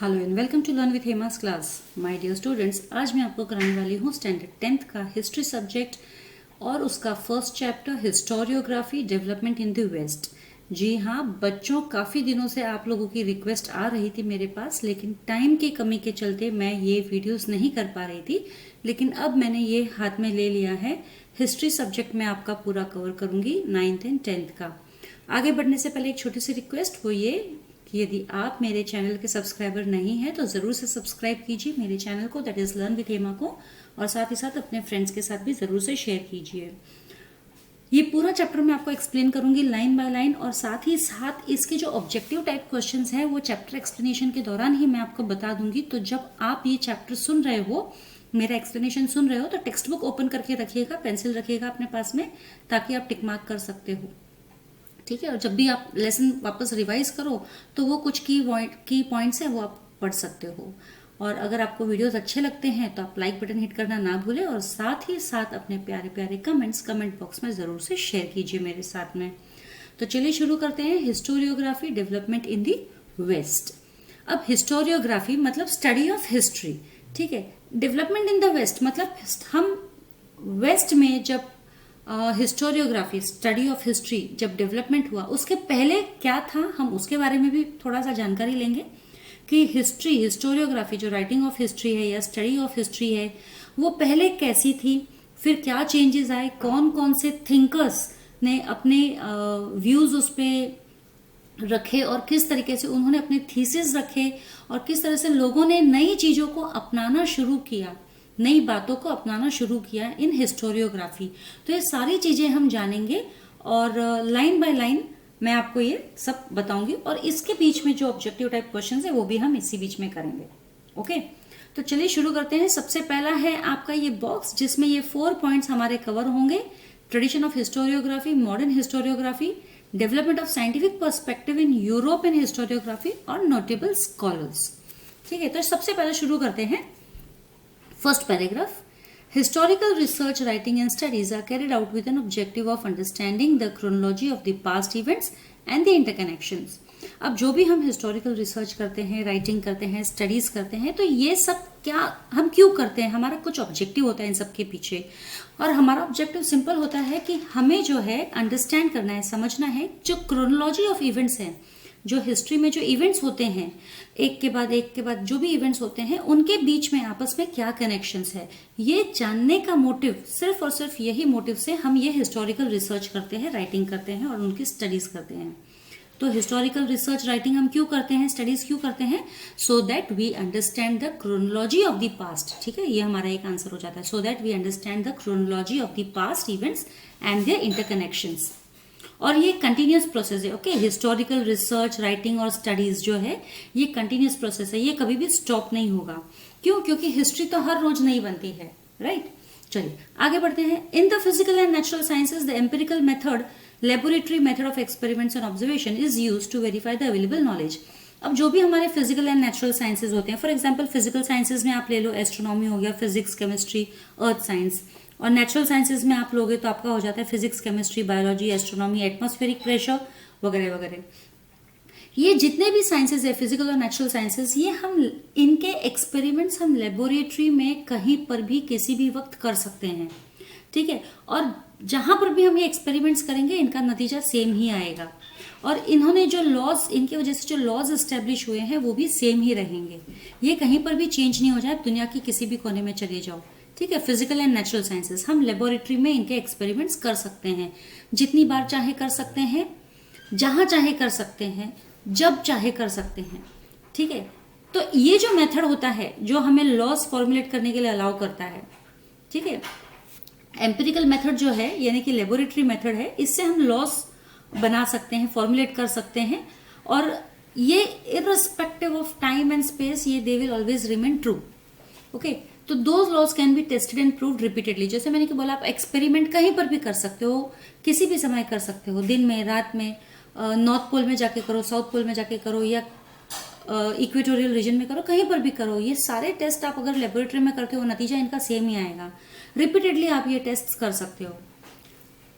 Hello and welcome to learn with Hema's class. My dear students, आज मैं आपको कराने वाली हूँ स्टैंडर्ड 10th का हिस्ट्री सब्जेक्ट और उसका first chapter historiography development in the west. जी हाँ बच्चों, काफ़ी दिनों से आप लोगों की रिक्वेस्ट आ रही थी मेरे पास, लेकिन टाइम की कमी के चलते मैं ये वीडियोस नहीं कर पा रही थी। लेकिन अब मैंने ये हाथ में ले लिया है। हिस्ट्री सब्जेक्ट में आपका पूरा कवर करूंगी 9th एंड 10th का। आगे बढ़ने से पहले एक छोटी सी रिक्वेस्ट, वो ये कि यदि आप मेरे चैनल के सब्सक्राइबर नहीं हैं तो ज़रूर से सब्सक्राइब कीजिए मेरे चैनल को, that is learn with Hema को, और साथ ही साथ अपने फ्रेंड्स के साथ भी ज़रूर से शेयर कीजिए। ये पूरा चैप्टर मैं आपको एक्सप्लेन करूंगी लाइन बाय लाइन, और साथ ही साथ इसके जो ऑब्जेक्टिव टाइप क्वेश्चंस हैं वो चैप्टर एक्सप्लेनेशन के दौरान ही मैं आपको बता दूंगी। तो जब आप ये चैप्टर सुन रहे हो, मेरा एक्सप्लेनेशन सुन रहे हो, तो टेक्स्ट बुक ओपन करके रखिएगा, पेंसिल रखिएगा अपने पास में, ताकि आप टिक मार्क कर सकते हो। ठीक है, और जब भी आप लेसन वापस रिवाइज करो तो वो कुछ की पॉइंट्स हैं वो आप पढ़ सकते हो। और अगर आपको वीडियोस अच्छे लगते हैं तो आप लाइक बटन हिट करना ना भूलें, और साथ ही साथ अपने प्यारे प्यारे कमेंट्स कमेंट बॉक्स में ज़रूर से शेयर कीजिए मेरे साथ में। तो चलिए शुरू करते हैं। Historiography development in the west. अब हिस्टोरियोग्राफी मतलब स्टडी ऑफ हिस्ट्री, ठीक है। डेवलपमेंट इन द वेस्ट मतलब हम वेस्ट में जब हिस्टोरियोग्राफी स्टडी ऑफ हिस्ट्री जब डेवलपमेंट हुआ, उसके पहले क्या था, हम उसके बारे में भी थोड़ा सा जानकारी लेंगे कि हिस्ट्री हिस्टोरियोग्राफी जो राइटिंग ऑफ हिस्ट्री है या स्टडी ऑफ हिस्ट्री है वो पहले कैसी थी, फिर क्या चेंजेस आए, कौन कौन से थिंकर्स ने अपने व्यूज उस पर रखे और किस तरीके से उन्होंने अपने थीसिस रखे, और किस तरह से लोगों ने नई चीज़ों को अपनाना शुरू किया, नई बातों को अपनाना शुरू किया इन हिस्टोरियोग्राफी। तो ये सारी चीजें हम जानेंगे और लाइन बाय लाइन मैं आपको ये सब बताऊंगी, और इसके बीच में जो ऑब्जेक्टिव टाइप क्वेश्चंस है वो भी हम इसी बीच में करेंगे। ओके, तो चलिए शुरू करते हैं। सबसे पहला है आपका ये बॉक्स जिसमें ये 4 पॉइंट्स हमारे कवर होंगे। Tradition of historiography, modern historiography, development of scientific perspective in Europe and historiography, और नोटेबल स्कॉलर्स। ठीक है, तो सबसे पहले शुरू करते हैं। First paragraph. Historical research, writing and studies are carried out with an objective of understanding the chronology of the past events and the interconnections. अब जो भी हम हिस्टोरिकल रिसर्च करते हैं, राइटिंग करते हैं, स्टडीज करते हैं, तो ये सब क्या हम क्यों करते हैं, हमारा कुछ ऑब्जेक्टिव होता है इन सब के पीछे। और हमारा ऑब्जेक्टिव सिंपल होता है कि हमें जो है अंडरस्टैंड करना है, समझना है जो क्रोनोलॉजी ऑफ इवेंट्स हैं, जो हिस्ट्री में जो इवेंट्स होते हैं, एक के बाद जो भी इवेंट्स होते हैं, उनके बीच में आपस में क्या कनेक्शंस है, ये जानने का मोटिव, सिर्फ और सिर्फ यही मोटिव से हम ये हिस्टोरिकल रिसर्च करते हैं, राइटिंग करते हैं और उनकी स्टडीज करते हैं। तो हिस्टोरिकल रिसर्च राइटिंग हम क्यों करते हैं, स्टडीज क्यों करते हैं? So that we understand the chronology of the past. ठीक है, ये हमारा एक आंसर हो जाता है। So that we understand the chronology of the past events and their interconnections. और ये कंटिन्यूस प्रोसेस है। ओके, हिस्टोरिकल रिसर्च राइटिंग और स्टडीज जो है ये कंटिन्यूस प्रोसेस है, ये कभी भी स्टॉप नहीं होगा। क्यों? क्योंकि हिस्ट्री तो हर रोज नहीं बनती है, राइट। चलिए आगे बढ़ते हैं। In the physical and natural sciences the empirical method, laboratory method of experiments and observation is used to verify the available knowledge. अब जो भी हमारे फिजिकल एंड नेचुरल साइंसेज होते हैं, फॉर एग्जाम्पल फिजिकल साइंसेज में आप ले लो, एस्ट्रोनॉमी हो गया, फिजिक्स, केमिस्ट्री, अर्थ साइंस, और नेचुरल साइंसेज में आप लोगे तो आपका हो जाता है physics, chemistry, biology, astronomy, atmospheric pressure वगैरह वगैरह। ये जितने भी साइंसेज है, फिजिकल और नेचुरल साइंसेज, ये हम इनके एक्सपेरिमेंट्स हम लेबोरेटरी में कहीं पर भी किसी भी वक्त कर सकते हैं। ठीक है, और जहां पर भी हम ये एक्सपेरिमेंट्स करेंगे इनका नतीजा सेम ही आएगा, और इन्होंने जो लॉज, इनकी वजह से जो लॉज एस्टेब्लिश हुए हैं वो भी सेम ही रहेंगे। ये कहीं पर भी चेंज नहीं हो जाए, दुनिया की किसी भी कोने में चले जाओ। ठीक है, फिजिकल एंड नेचुरल साइंसेस हम लेबोरेटरी में इनके एक्सपेरिमेंट्स कर सकते हैं, जितनी बार चाहे कर सकते हैं, जहां चाहे कर सकते हैं, जब चाहे कर सकते हैं। ठीक है, तो ये जो मेथड होता है जो हमें लॉस फॉर्मुलेट करने के लिए अलाउ करता है, ठीक है, एम्पिरिकल मेथड जो है यानी कि लेबोरेटरी मेथड है, इससे हम लॉस बना सकते हैं, फॉर्मुलेट कर सकते हैं, और ये irrespective of time and space, ये they will always remain true. Okay, तो those laws can be tested and proved repeatedly. जैसे मैंने कि बोला, आप एक्सपेरिमेंट कहीं पर भी कर सकते हो, किसी भी समय कर सकते हो, दिन में, रात में, नॉर्थ पोल में जाके करो, साउथ पोल में जाके करो, या इक्वेटोरियल रीजन में करो, कहीं पर भी करो। ये सारे टेस्ट आप अगर लेबोरेटरी में करते हो नतीजा इनका सेम ही आएगा। रिपीटेडली आप ये टेस्ट कर सकते हो।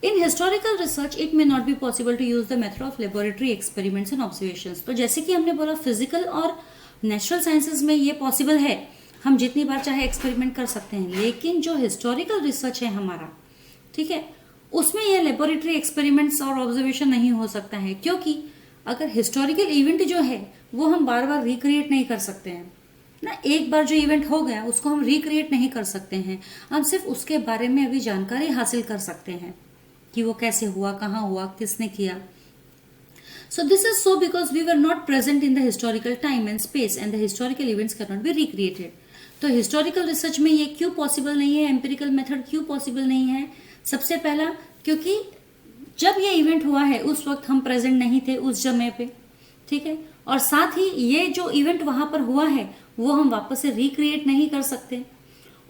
In historical research it may not be possible to use the method of laboratory experiments and observations. तो जैसे कि हमने बोला फिजिकल और नेचुरल साइंसेज में ये पॉसिबल है, हम जितनी बार चाहे एक्सपेरिमेंट कर सकते हैं, लेकिन जो हिस्टोरिकल रिसर्च है हमारा, ठीक है, उसमें ये लेबोरेटरी एक्सपेरिमेंट्स और ऑब्जर्वेशन नहीं हो सकता है, क्योंकि अगर हिस्टोरिकल इवेंट जो है वो हम बार बार रिक्रिएट नहीं कर सकते हैं ना। एक बार जो इवेंट हो गया उसको हम रिक्रिएट नहीं कर सकते हैं, हम सिर्फ उसके बारे में अभी जानकारी हासिल कर सकते हैं कि वो कैसे हुआ, कहाँ हुआ, किसने किया। So this is so because we were not present in the historical time and space and the historical events cannot be recreated. तो हिस्टोरिकल रिसर्च में ये क्यों पॉसिबल नहीं है, एम्पिरिकल मेथड क्यों पॉसिबल नहीं है? सबसे पहला, क्योंकि जब ये इवेंट हुआ है उस वक्त हम प्रेजेंट नहीं थे उस समय पे, ठीक है, और साथ ही ये जो इवेंट वहां पर हुआ है वो हम वापस से रिक्रिएट नहीं कर सकते।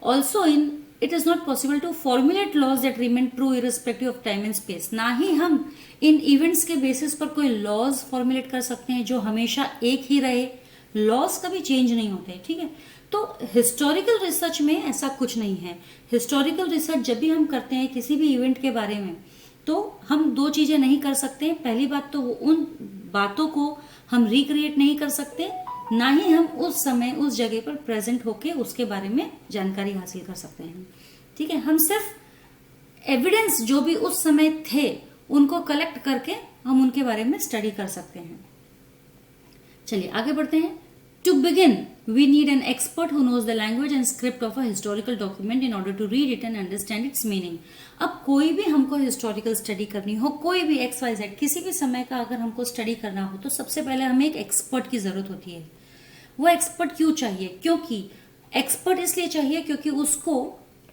Also it is not possible to formulate laws that remain true irrespective of time and space. ना ही हम इन इवेंट्स के बेसिस पर कोई लॉज फॉर्मुलेट कर सकते हैं जो हमेशा एक ही रहे, लॉज कभी चेंज नहीं होते, ठीक है। तो हिस्टोरिकल रिसर्च में ऐसा कुछ नहीं है। हिस्टोरिकल रिसर्च जब भी हम करते हैं किसी भी इवेंट के बारे में, तो हम दो चीजें नहीं कर सकते। पहली बात तो उन बातों को हम रिक्रिएट नहीं कर सकते, ना ही हम उस समय उस जगह पर प्रेजेंट होके उसके बारे में जानकारी हासिल कर सकते हैं, ठीक है। हम सिर्फ एविडेंस जो भी उस समय थे उनको कलेक्ट करके हम उनके बारे में स्टडी कर सकते हैं। चलिए आगे बढ़ते हैं। To begin, we need an expert who knows the language and script of a historical document in order to read it and understand its meaning. अब कोई भी हमको हिस्टोरिकल स्टडी करनी हो, कोई भी XYZ किसी भी समय का अगर हमको स्टडी करना हो, तो सबसे पहले हमें एक एक्सपर्ट की जरूरत होती है। वो एक्सपर्ट क्यों चाहिए? क्योंकि एक्सपर्ट इसलिए चाहिए क्योंकि उसको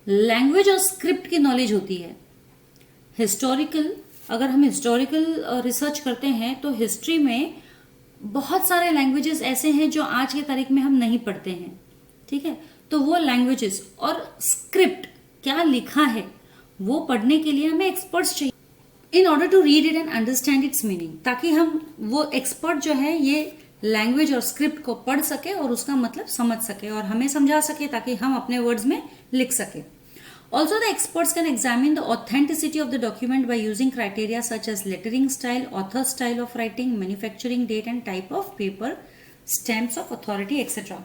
लैंग्वेज और स्क्रिप्ट की नॉलेज होती है। हिस्टोरिकल, अगर हम हिस्टोरिकल रिसर्च करते हैं तो हिस्ट्री में बहुत सारे लैंग्वेजेस ऐसे हैं जो आज के तारीख में हम नहीं पढ़ते हैं, ठीक है। तो वो लैंग्वेजेस और स्क्रिप्ट क्या लिखा है वो पढ़ने के लिए हमें एक्सपर्ट्स चाहिए, in order to read it and understand its meaning, ताकि हम वो एक्सपर्ट जो है ये लैंग्वेज और स्क्रिप्ट को पढ़ सके और उसका मतलब समझ सके और हमें समझा सके, ताकि हम अपने वर्ड्स में लिख सके। Also, the experts can examine the authenticity of the document by using criteria such as lettering style, author style of writing, manufacturing date and type of paper, stamps of authority, etc.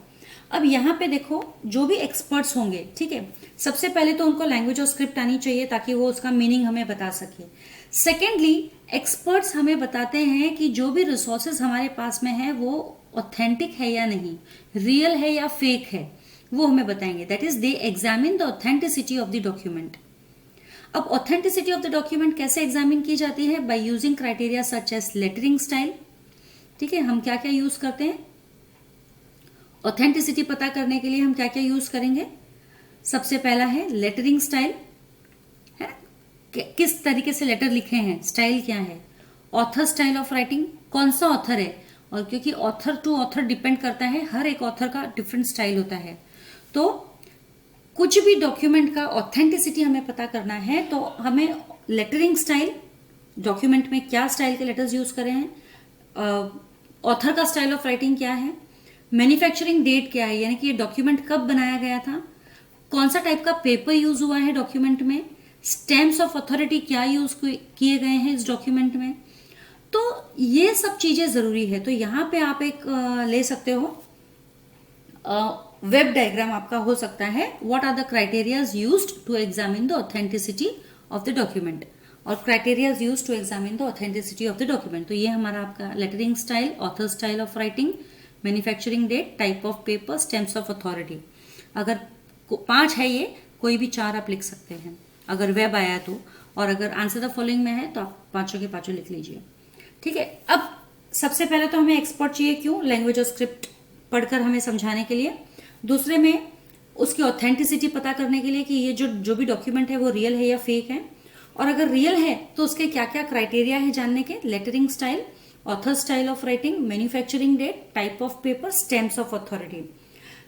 अब यहाँ पे देखो, जो भी experts होंगे, ठीक है, सबसे पहले तो उनको लैंग्वेज और स्क्रिप्ट आनी चाहिए ताकि वो उसका मीनिंग हमें बता सके। सेकेंडली, एक्सपर्ट्स हमें बताते हैं कि जो भी रिसोर्सेज हमारे पास में है वो ऑथेंटिक है या नहीं, रियल है या फेक है, वो हमें बताएंगे। That is they examine the authenticity of the document. अब ऑथेंटिसिटी ऑफ द डॉक्यूमेंट कैसे एग्जामिन की जाती है? By using criteria such as lettering style, ठीक है। हम क्या क्या यूज करते हैं ऑथेंटिसिटी पता करने के लिए? हम क्या क्या यूज करेंगे? सबसे पहला है लेटरिंग स्टाइल, है किस तरीके से लेटर लिखे हैं, स्टाइल क्या है। ऑथर स्टाइल ऑफ राइटिंग, कौन सा ऑथर है, और क्योंकि ऑथर टू ऑथर डिपेंड करता है, हर एक ऑथर का डिफरेंट स्टाइल होता है। तो कुछ भी डॉक्यूमेंट का ऑथेंटिसिटी हमें पता करना है तो हमें लेटरिंग स्टाइल, डॉक्यूमेंट में क्या स्टाइल के लेटर्स यूज करे हैं, ऑथर का स्टाइल ऑफ राइटिंग क्या है, मैन्युफैक्चरिंग डेट क्या है, यानी कि ये डॉक्यूमेंट कब बनाया गया था, कौन सा टाइप का पेपर यूज हुआ है डॉक्यूमेंट में, स्टैम्प्स ऑफ अथॉरिटी क्या यूज किए गए हैं इस डॉक्यूमेंट में। तो ये सब चीजें जरूरी है। तो यहाँ पे आप एक ले सकते हो वेब डायग्राम आपका हो सकता है, what are the criterias used to examine the authenticity of the document, और criterias used to examine the authenticity of the document. तो ये हमारा आपका lettering style, author style of writing, manufacturing date, type of paper, stamps of authority. अगर 5 है ये, कोई भी 4 आप लिख सकते हैं अगर वेब आया तो, और अगर आंसर द फॉलोइंग में है तो आप 5 के 5 लिख लीजिए, ठीक है। अब सबसे पहले तो हमें एक्सपर्ट चाहिए, क्यों? लैंग्वेज और स्क्रिप्ट पढ़कर हमें समझाने के लिए। दूसरे में उसकी ऑथेंटिसिटी पता करने के लिए कि ये जो भी डॉक्यूमेंट है वो रियल है या फेक है, और अगर रियल है तो उसके क्या क्या क्राइटेरिया है जानने के, lettering style, author style of writing, manufacturing date, type of paper, stamps of authority.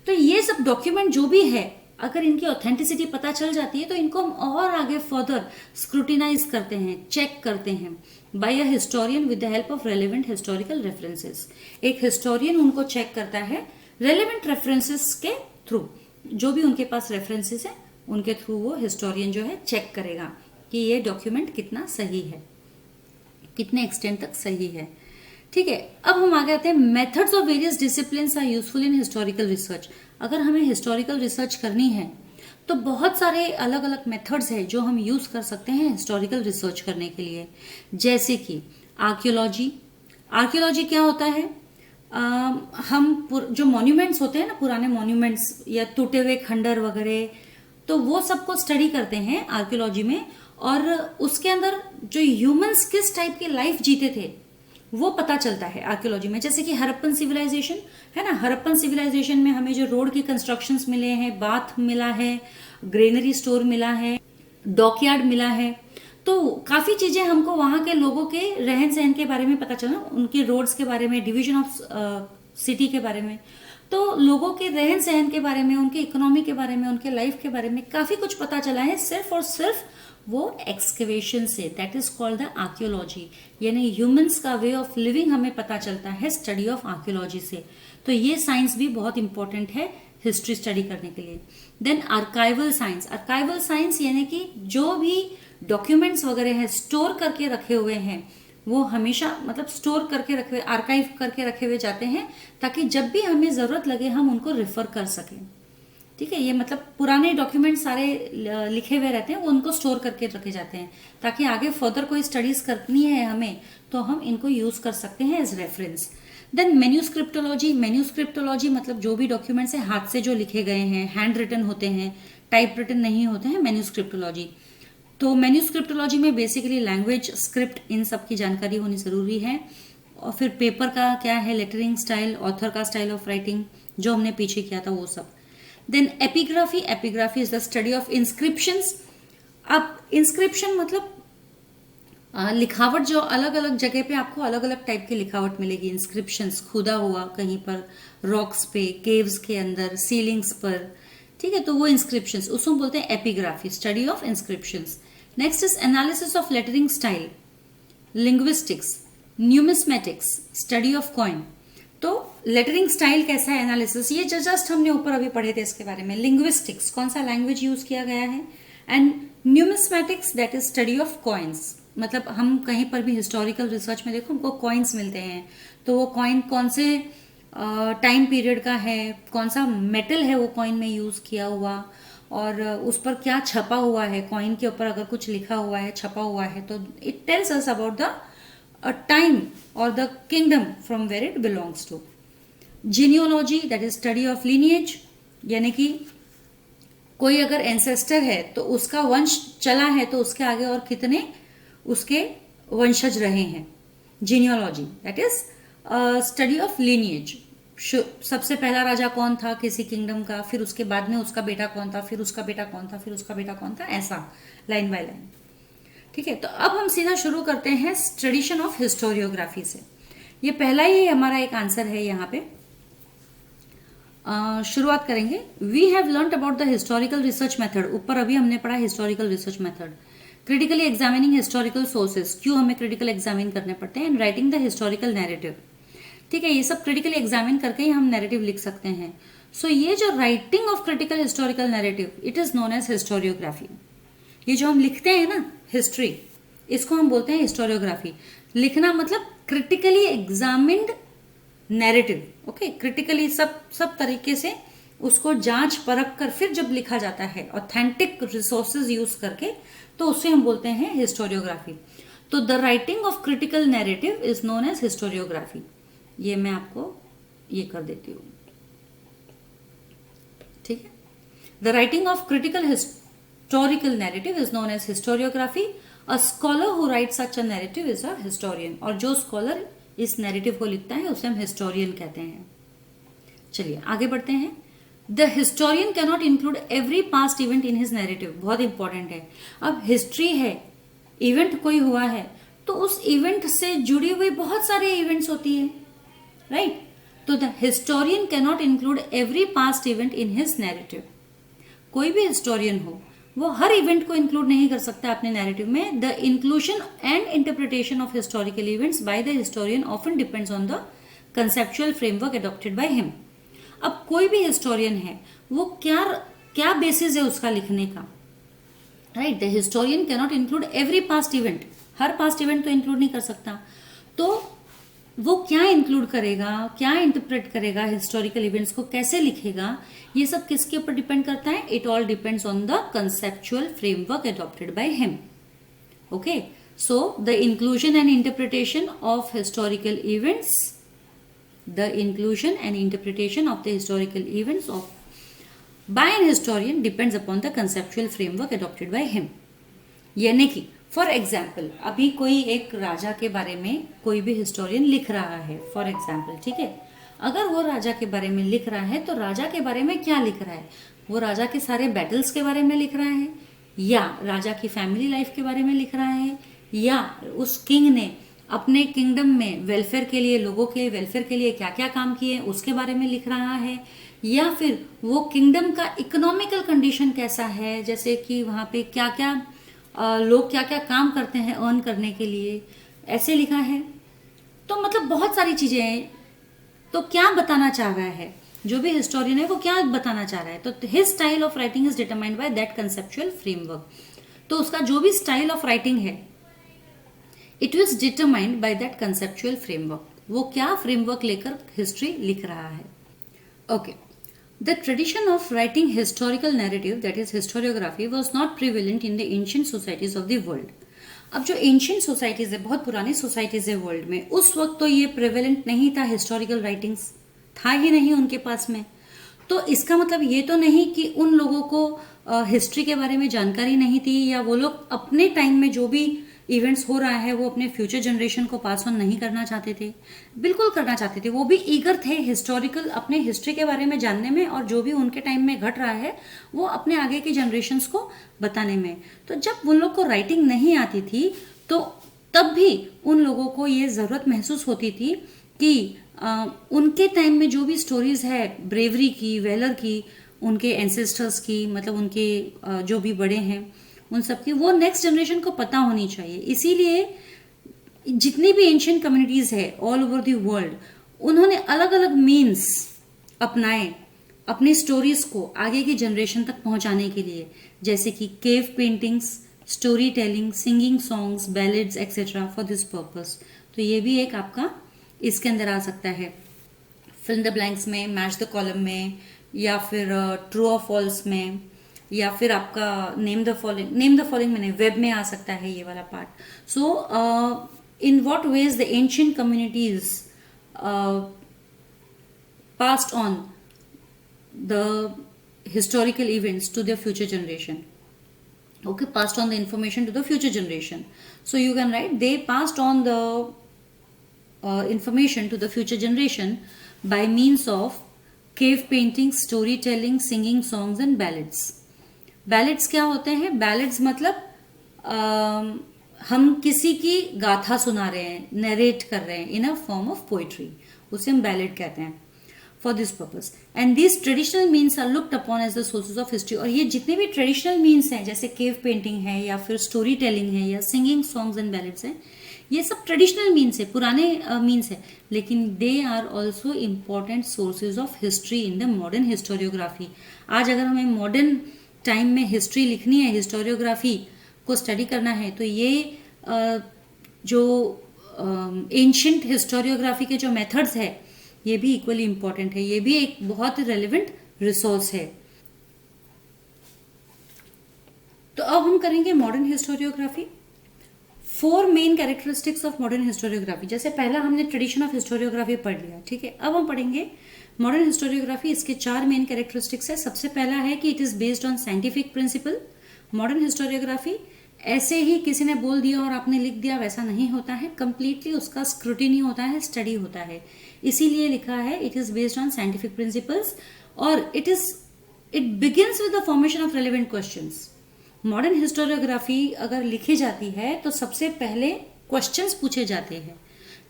तो ये सब डॉक्यूमेंट जो भी है, अगर इनकी ऑथेंटिसिटी पता चल जाती है तो इनको हम और आगे फर्दर स्क्रूटिनाइज करते हैं, चेक करते हैं by a historian with the help of relevant historical references. एक हिस्टोरियन उनको चेक करता है रेलेवेंट रेफरेंसेस के थ्रू, जो भी उनके पास रेफरेंसेस है उनके थ्रू वो हिस्टोरियन जो है चेक करेगा कि ये डॉक्यूमेंट कितना सही है, कितने एक्सटेंट तक सही है, ठीक है, अब हम आगे आते हैं methods of various disciplines are useful in historical research. अगर हमें हिस्टोरिकल रिसर्च करनी है तो बहुत सारे अलग अलग मेथड्स हैं जो हम यूज कर सकते हैं हिस्टोरिकल रिसर्च करने के लिए। जैसे कि आर्कियोलॉजी। आर्कियोलॉजी क्या होता है? जो मॉन्यूमेंट्स होते हैं ना, पुराने मॉन्यूमेंट्स या टूटे हुए खंडर वगैरह, तो वो सबको स्टडी करते हैं आर्कियोलॉजी में, और उसके अंदर जो ह्यूमंस किस टाइप की लाइफ जीते थे वो पता चलता है आर्कियोलॉजी में। जैसे कि हड़प्पन सिविलाइजेशन है ना, हड़प्पन सिविलाइजेशन में हमें जो रोड के कंस्ट्रक्शंस मिले हैं, बाथ मिला है, ग्रेनरी स्टोर मिला है, डॉकयार्ड मिला है, तो काफी चीजें हमको वहां के लोगों के रहन सहन के बारे में पता चला, उनके रोड्स के बारे में, डिवीजन ऑफ सिटी के बारे में, तो लोगों के रहन सहन के बारे में, उनके इकोनॉमी के बारे में, उनके लाइफ के बारे में काफी कुछ पता चला है सिर्फ और सिर्फ वो एक्सकेवेशन से। That is called the archaeology, यानी ह्यूमंस का वे ऑफ लिविंग हमें पता चलता है स्टडी ऑफ आर्कियोलॉजी से। तो ये साइंस भी बहुत इंपॉर्टेंट है हिस्ट्री स्टडी करने के लिए। Then archival science. Archival science यानी कि जो भी डॉक्यूमेंट्स वगैरह हैं स्टोर करके रखे हुए हैं, वो हमेशा मतलब स्टोर करके रखे हुए, आर्काइव करके रखे हुए जाते हैं, ताकि जब भी हमें जरूरत लगे हम उनको रिफर कर सकें। ठीक है, ये मतलब पुराने डॉक्यूमेंट सारे लिखे हुए रहते हैं, वो उनको स्टोर करके रखे जाते हैं, ताकि आगे फर्दर कोई स्टडीज करनी है हमें तो हम इनको यूज कर सकते हैं एज रेफरेंस। देन मैन्यूस्क्रिप्टोलॉजी। मैन्यूस्क्रिप्टोलॉजी मतलब जो भी डॉक्यूमेंट्स है हाथ से जो लिखे गए हैं, हैंड रिटन होते हैं, टाइप रिटन नहीं होते हैं, मैन्यूस्क्रिप्टोलॉजी। तो मैन्यूस्क्रिप्टोलॉजी में बेसिकली लैंग्वेज, स्क्रिप्ट, इन सब की जानकारी होनी जरूरी है। और फिर पेपर का क्या है, लेटरिंग स्टाइल, ऑथर का स्टाइल ऑफ राइटिंग, जो हमने पीछे किया था वो सब। Then epigraphy. Epigraphy is the study of inscriptions. अब इंस्क्रिप्शन मतलब लिखावट, जो अलग अलग जगह पे आपको अलग अलग टाइप की लिखावट मिलेगी। इंस्क्रिप्शंस खुदा हुआ कहीं पर रॉक्स पे, केव्स के अंदर, सीलिंग्स पर, ठीक है, तो वो इंस्क्रिप्शंस, उसको बोलते हैं epigraphy, study of inscriptions. Next is analysis of lettering style, linguistics, numismatics, study of coin. तो लेटरिंग स्टाइल कैसा है, एनालिसिस, ये जस्ट हमने ऊपर अभी पढ़े थे इसके बारे में। लिंग्विस्टिक्स, कौन सा लैंग्वेज यूज किया गया है, and numismatics, that is study of coins. मतलब हम कहीं पर भी हिस्टोरिकल रिसर्च में देखो हमको कॉइन्स मिलते हैं, तो वो कॉइन कौन से टाइम पीरियड का है, कौन सा मेटल है वो कॉइन में यूज किया हुआ, और उस पर क्या छपा हुआ है, कॉइन के ऊपर अगर कुछ लिखा हुआ है, छपा हुआ है, तो it tells us about the time और the kingdom from where it belongs to. Genealogy, that is study of lineage, यानी कि कोई अगर एंसेस्टर है तो उसका वंश चला है तो उसके आगे और कितने उसके वंशज रहे हैं। Genealogy that is study of lineage, सबसे पहला राजा कौन था किसी किंगडम का, फिर उसके बाद में उसका बेटा कौन था, फिर उसका बेटा कौन था, फिर उसका बेटा कौन था, ऐसा लाइन बाय लाइन। ठीक है, तो अब हम सीधा शुरू करते हैं ट्रेडिशन ऑफ हिस्टोरियोग्राफी से। ये पहला ही हमारा एक आंसर है यहाँ पे। शुरुआत करेंगे। We have learned about the historical research method. ऊपर अभी हमने पढ़ा historical research method. Critically examining historical sources, क्यों हमें क्रिटिकल एग्जामिन करने पड़ते हैं, and writing the historical narrative. ठीक है, ये सब क्रिटिकली एग्जामिन करके ही हम नैरेटिव लिख सकते हैं। सो ये जो writing of critical historical narrative, it is known as historiography. ये जो हम लिखते हैं ना हिस्ट्री, इसको हम बोलते हैं हिस्टोरियोग्राफी। लिखना मतलब critically examined narrative. Okay, critically सब तरीके से उसको जांच परख कर फिर जब लिखा जाता है ऑथेंटिक रिसोर्सेज यूज करके, तो उससे हम बोलते हैं हिस्टोरियोग्राफी। तो the writing of critical narrative is known as historiography. ये मैं आपको ये कर देती हूँ। ठीक है, the writing of critical historical narrative is known as historiography. A scholar who write such a narrative is a historian. और जो स्कॉलर इस नैरेटिव को लिखता है उसे हम हिस्टोरियन कहते हैं। चलिए आगे बढ़ते हैं। The historian can not include every past event in his narrative. बहुत इंपॉर्टेंट है। अब हिस्ट्री है, इवेंट कोई हुआ है तो उस इवेंट से जुड़ी हुई बहुत सारे इवेंट्स होती है, राइट? तो the historian can not include every past event in his narrative. कोई भी हिस्टोरियन हो वो हर इवेंट को इंक्लूड नहीं कर सकता अपने नैरेटिव में। The inclusion and interpretation of historical events by the historian often depends on the conceptual framework adopted by him. अब कोई भी हिस्टोरियन है वो क्या बेसिस है उसका लिखने का, right? The historian can not include every past event. Her past event तो इंक्लूड नहीं कर सकता। तो वो क्या इंक्लूड करेगा, क्या इंटरप्रेट करेगा, हिस्टोरिकल इवेंट्स को कैसे लिखेगा, ये सब किसके ऊपर डिपेंड करता है? It all depends on the conceptual framework adopted by him. Okay, so the inclusion and interpretation of historical events, the inclusion and interpretation of the historical events of by an historian depends upon the conceptual framework adopted by him. यानी कि for example, अभी कोई एक राजा के बारे में कोई भी हिस्टोरियन लिख रहा है, फॉर एग्जाम्पल, ठीक है. अगर वो राजा के बारे में लिख रहा है तो राजा के बारे में क्या लिख रहा है? वो राजा के सारे बैटल्स के बारे में लिख रहा है, या राजा की फैमिली लाइफ के बारे में लिख रहा है, या उस किंग ने अपने किंगडम में वेलफेयर के लिए, लोगों के वेलफेयर के लिए क्या क्या काम किए उसके बारे में लिख रहा है, या फिर वो किंगडम का इकोनॉमिकल कंडीशन कैसा है, जैसे कि वहाँ पे क्या क्या लोग क्या क्या काम करते हैं अर्न करने के लिए, ऐसे लिखा है. तो मतलब बहुत सारी चीजें हैं. तो क्या बताना चाह रहा है जो भी हिस्टोरियन है, वो क्या बताना चाह रहा है? तो his style of writing is determined by that conceptual framework. तो उसका जो भी स्टाइल ऑफ राइटिंग है, it is determined by that conceptual framework. वो क्या फ्रेमवर्क लेकर हिस्ट्री लिख रहा है. Okay, the tradition of writing historical narrative, that is historiography, was not prevalent in the ancient societies of the world. अब जो ancient societies है, बहुत पुरानी सोसाइटीज है वर्ल्ड में, उस वक्त तो ये प्रेवेलेंट नहीं था, हिस्टोरिकल राइटिंग्स था ही नहीं उनके पास में. तो इसका मतलब ये तो नहीं कि उन लोगों को हिस्ट्री के बारे में जानकारी नहीं थी, या वो लोग अपने टाइम में जो भी इवेंट्स हो रहा है वो अपने फ्यूचर जनरेशन को पास ऑन नहीं करना चाहते थे. बिल्कुल करना चाहते थे. वो भी ईगर थे हिस्टोरिकल, अपने हिस्ट्री के बारे में जानने में, और जो भी उनके टाइम में घट रहा है वो अपने आगे की जनरेशन्स को बताने में. तो जब उन लोग को राइटिंग नहीं आती थी तो तब भी उन लोगों को ये ज़रूरत महसूस होती थी कि उनके टाइम में जो भी स्टोरीज है ब्रेवरी की, वेलर की, उनके एंसेस्टर्स की, मतलब उनके जो भी बड़े हैं उन सब की, वो नेक्स्ट जनरेशन को पता होनी चाहिए. इसीलिए जितनी भी एंशियंट कम्युनिटीज है ऑल ओवर द वर्ल्ड, उन्होंने अलग अलग मीन्स अपनाए अपनी स्टोरीज को आगे की जनरेशन तक पहुंचाने के लिए, जैसे कि cave paintings, story telling, singing songs, ballads etcetera for this purpose. तो ये भी एक आपका इसके अंदर आ सकता है. फिल द ब्लैंक्स में, मैच द कॉलम में, या फिर ट्रू और फॉल्स में, या फिर आपका नेम द फॉलोइंग में, वेब में आ सकता है ये वाला part. So in what ways the ancient communities passed on the historical events to their future generation. Okay, passed on the information to the future generation. So you can write, they passed on the information to the future generation by means of cave painting, storytelling, singing songs and ballads. Ballads क्या होते हैं? Ballads मतलब हम किसी की गाथा सुना रहे हैं, नरेट कर रहे हैं इन अ फॉर्म ऑफ पोइट्री, उसे हम बैलेड कहते हैं. For this purpose, and these traditional means are looked upon as the sources of history. और ये जितने भी ट्रेडिशनल मीन्स हैं, जैसे केव पेंटिंग है, या फिर स्टोरी टेलिंग है, या सिंगिंग सॉन्ग्स एंड बैलेड्स हैं, ये सब ट्रेडिशनल मीन्स है, पुराने मीन्स है, लेकिन they are also important sources of history in the modern historiography. आज अगर हमें मॉडर्न टाइम में हिस्ट्री लिखनी है, हिस्टोरियोग्राफी को स्टडी करना है, तो ये जो एंशियंट हिस्टोरियोग्राफी के जो मेथड्स है, ये भी इक्वली इंपॉर्टेंट है. ये भी एक बहुत रेलेवेंट रिसोर्स है. तो अब हम करेंगे modern historiography. 4 main characteristics of modern historiography. जैसे पहला हमने ट्रेडिशन ऑफ हिस्टोरियोग्राफी पढ़ लिया, ठीक है. अब हम पढ़ेंगे मॉडर्न हिस्टोरियोग्राफी. इसके 4 मेन कैरेक्टरिस्टिक्स है. सबसे पहला है कि it is based on scientific principle. Modern historiography ऐसे ही किसी ने बोल दिया और आपने लिख दिया, वैसा नहीं होता है. कंप्लीटली उसका स्क्रूटिनी होता है, स्टडी होता है. इसीलिए लिखा है it is based on scientific principles, और it begins with the formation of relevant questions. Modern historiography अगर लिखी जाती है तो सबसे पहले क्वेश्चंस पूछे जाते हैं,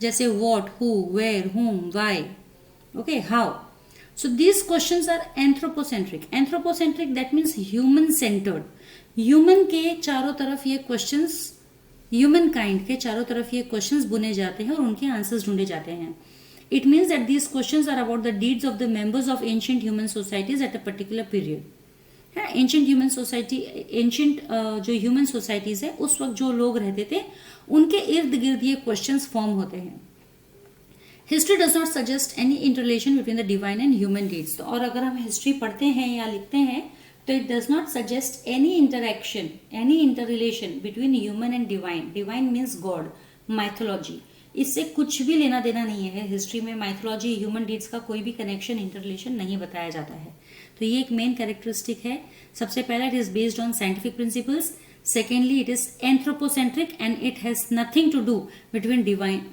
जैसे what, who, where, whom, why, okay, how. So these questions are anthropocentric. Anthropocentric that means human centred. Human के चारों तरफ ये क्वेश्चंस, ह्यूमन काइंड के चारों तरफ ये क्वेश्चंस बुने जाते हैं और उनके आंसर्स ढूंढे जाते हैं. It means that these questions are about the deeds of the members of ancient human societies at a particular period. Ancient human society, ancient जो ह्यूमन सोसाइटीज है, उस वक्त जो लोग रहते थे उनके इर्द गिर्द ये क्वेश्चंस फॉर्म होते हैं. History does not suggest any interrelation between the divine and human deeds. तो और अगर हम हिस्ट्री पढ़ते हैं या लिखते हैं तो it does not suggest any interaction, any interrelation between human and divine. Divine means God, mythology, इससे कुछ भी लेना देना नहीं है। हिस्ट्री में माइथोलॉजी, ह्यूमन डीड्स का कोई भी कनेक्शन, इंटररिलेशन नहीं बताया जाता है। तो ये एक मेन कैरेक्टरिस्टिक है। सबसे पहला, it is based on scientific principles. Secondly, it is anthropocentric and it has nothing to do between divine,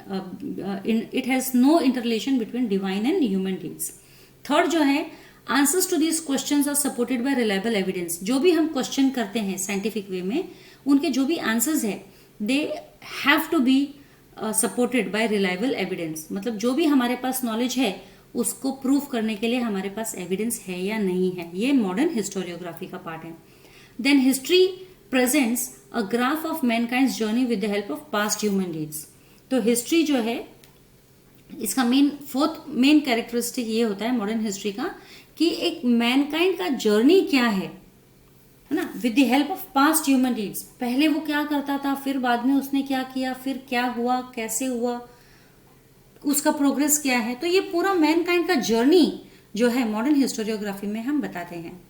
it has no interrelation between divine and human deeds. Third जो है, answers to these questions are supported by reliable evidence. जो भी हम question करते हैं scientific way में, उनके जो भी आंसर्स है they have to be supported by reliable evidence. मतलब जो भी हमारे पास नॉलेज है उसको प्रूव करने के लिए हमारे पास एविडेंस है या नहीं है। ये मॉडर्न हिस्टोरियोग्राफी का पार्ट है। Then history presents a graph of mankind's journey with the help of past human deeds. तो हिस्ट्री जो है, इसका फोर्थ मेन कैरेक्टरिस्टिक ये होता है मॉडर्न हिस्ट्री का कि एक मैनकाइंड का जर्नी क्या है ना, with the help of past human deeds. पहले वो क्या करता था, फिर बाद में उसने क्या किया, फिर क्या हुआ, कैसे हुआ, उसका प्रोग्रेस क्या है। तो ये पूरा मैनकाइंड का जर्नी जो है मॉडर्न हिस्टोरियोग्राफी में हम बताते हैं।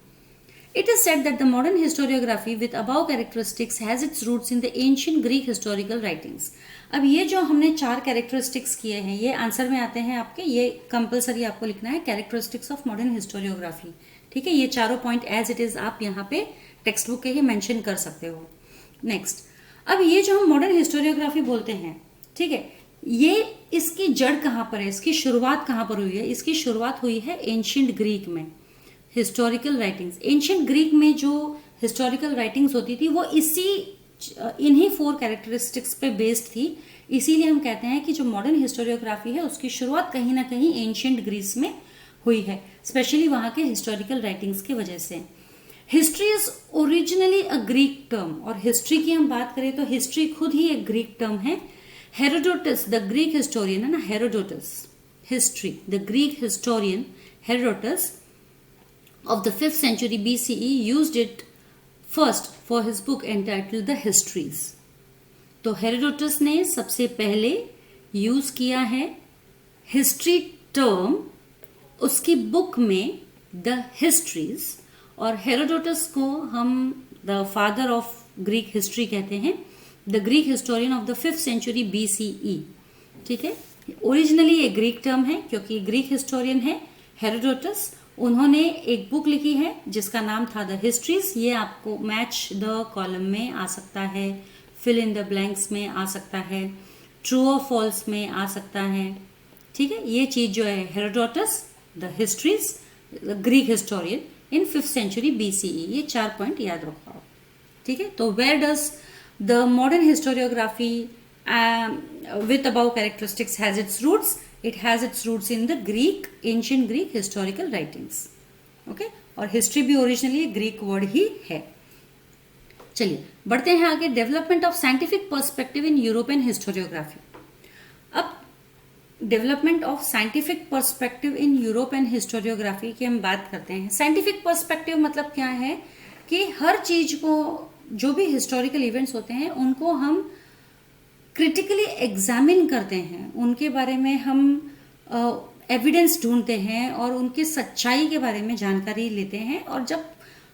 It is said that the modern historiography with above characteristics has its roots in the ancient Greek historical writings. अब ये जो हमने 4 कैरेक्टरिस्टिक्स किए हैं, ये आंसर में आते हैं आपके, ये कंपलसरी आपको लिखना है, कैरेक्टरिस्टिक्स ऑफ मॉडर्न हिस्टोरियोग्राफी। ठीक है, ये चारों पॉइंट एज इट इज आप यहाँ पे टेक्स्ट बुक के ही मेंशन कर सकते हो। नेक्स्ट, अब ये जो हम मॉडर्न हिस्टोरियोग्राफी बोलते हैं, ठीक है, ये इसकी जड़ कहाँ पर है, इसकी शुरुआत कहाँ पर हुई है? इसकी शुरुआत हुई है एंशिएंट ग्रीक में। हिस्टोरिकल राइटिंग्स, एंशिएंट ग्रीक में जो हिस्टोरिकल राइटिंग्स होती थी वो इन्हीं 4 कैरेक्टरिस्टिक्स पे बेस्ड थी। इसीलिए हम कहते हैं कि जो मॉडर्न हिस्टोरियोग्राफी है उसकी शुरुआत कहीं ना कहीं एंशिएंट ग्रीस में हुई है, स्पेशली वहाँ के हिस्टोरिकल राइटिंग्स की वजह से। History is originally a Greek term, और हिस्ट्री की हम बात करें तो हिस्ट्री खुद ही एक ग्रीक टर्म है। हेरोडोटस द ग्रीक हिस्टोरियन है ना, Herodotus history, the Greek historian Herodotus of the 5th century BCE used it first for his book entitled The Histories. तो हेरोडोटस ने सबसे पहले यूज किया है हिस्ट्री टर्म उसकी बुक में, द हिस्ट्रीज। और हेरोडोटस को हम the father of Greek history कहते हैं, the Greek historian of the 5th century BCE। ठीक है, ओरिजिनली ये ग्रीक टर्म है क्योंकि ग्रीक हिस्टोरियन है हेरोडोटस। उन्होंने एक बुक लिखी है जिसका नाम था द हिस्ट्रीज। ये आपको मैच द कॉलम में आ सकता है, फिल इन द ब्लैंक्स में आ सकता है, ट्रू और फॉल्स में आ सकता है। ठीक है, ये चीज जो है Herodotus the histories, Greek historian in 5th century BCE, ये 4 पॉइंट याद रखो आप। ठीक है, तो where does the modern historiography with above characteristics has its roots? It has its roots in the Greek, ancient Greek historical writings. Okay? और history भी originally Greek word ही है। चलिए बढ़ते हैं आगे। Development of scientific perspective in European historiography. अब development of scientific perspective in European historiography की हम बात करते हैं। साइंटिफिक पर्सपेक्टिव मतलब क्या है कि हर चीज को, जो भी हिस्टोरिकल इवेंट्स होते हैं उनको हम क्रिटिकली एग्जामिन करते हैं, उनके बारे में हम एविडेंस ढूंढते हैं और उनकी सच्चाई के बारे में जानकारी लेते हैं। और जब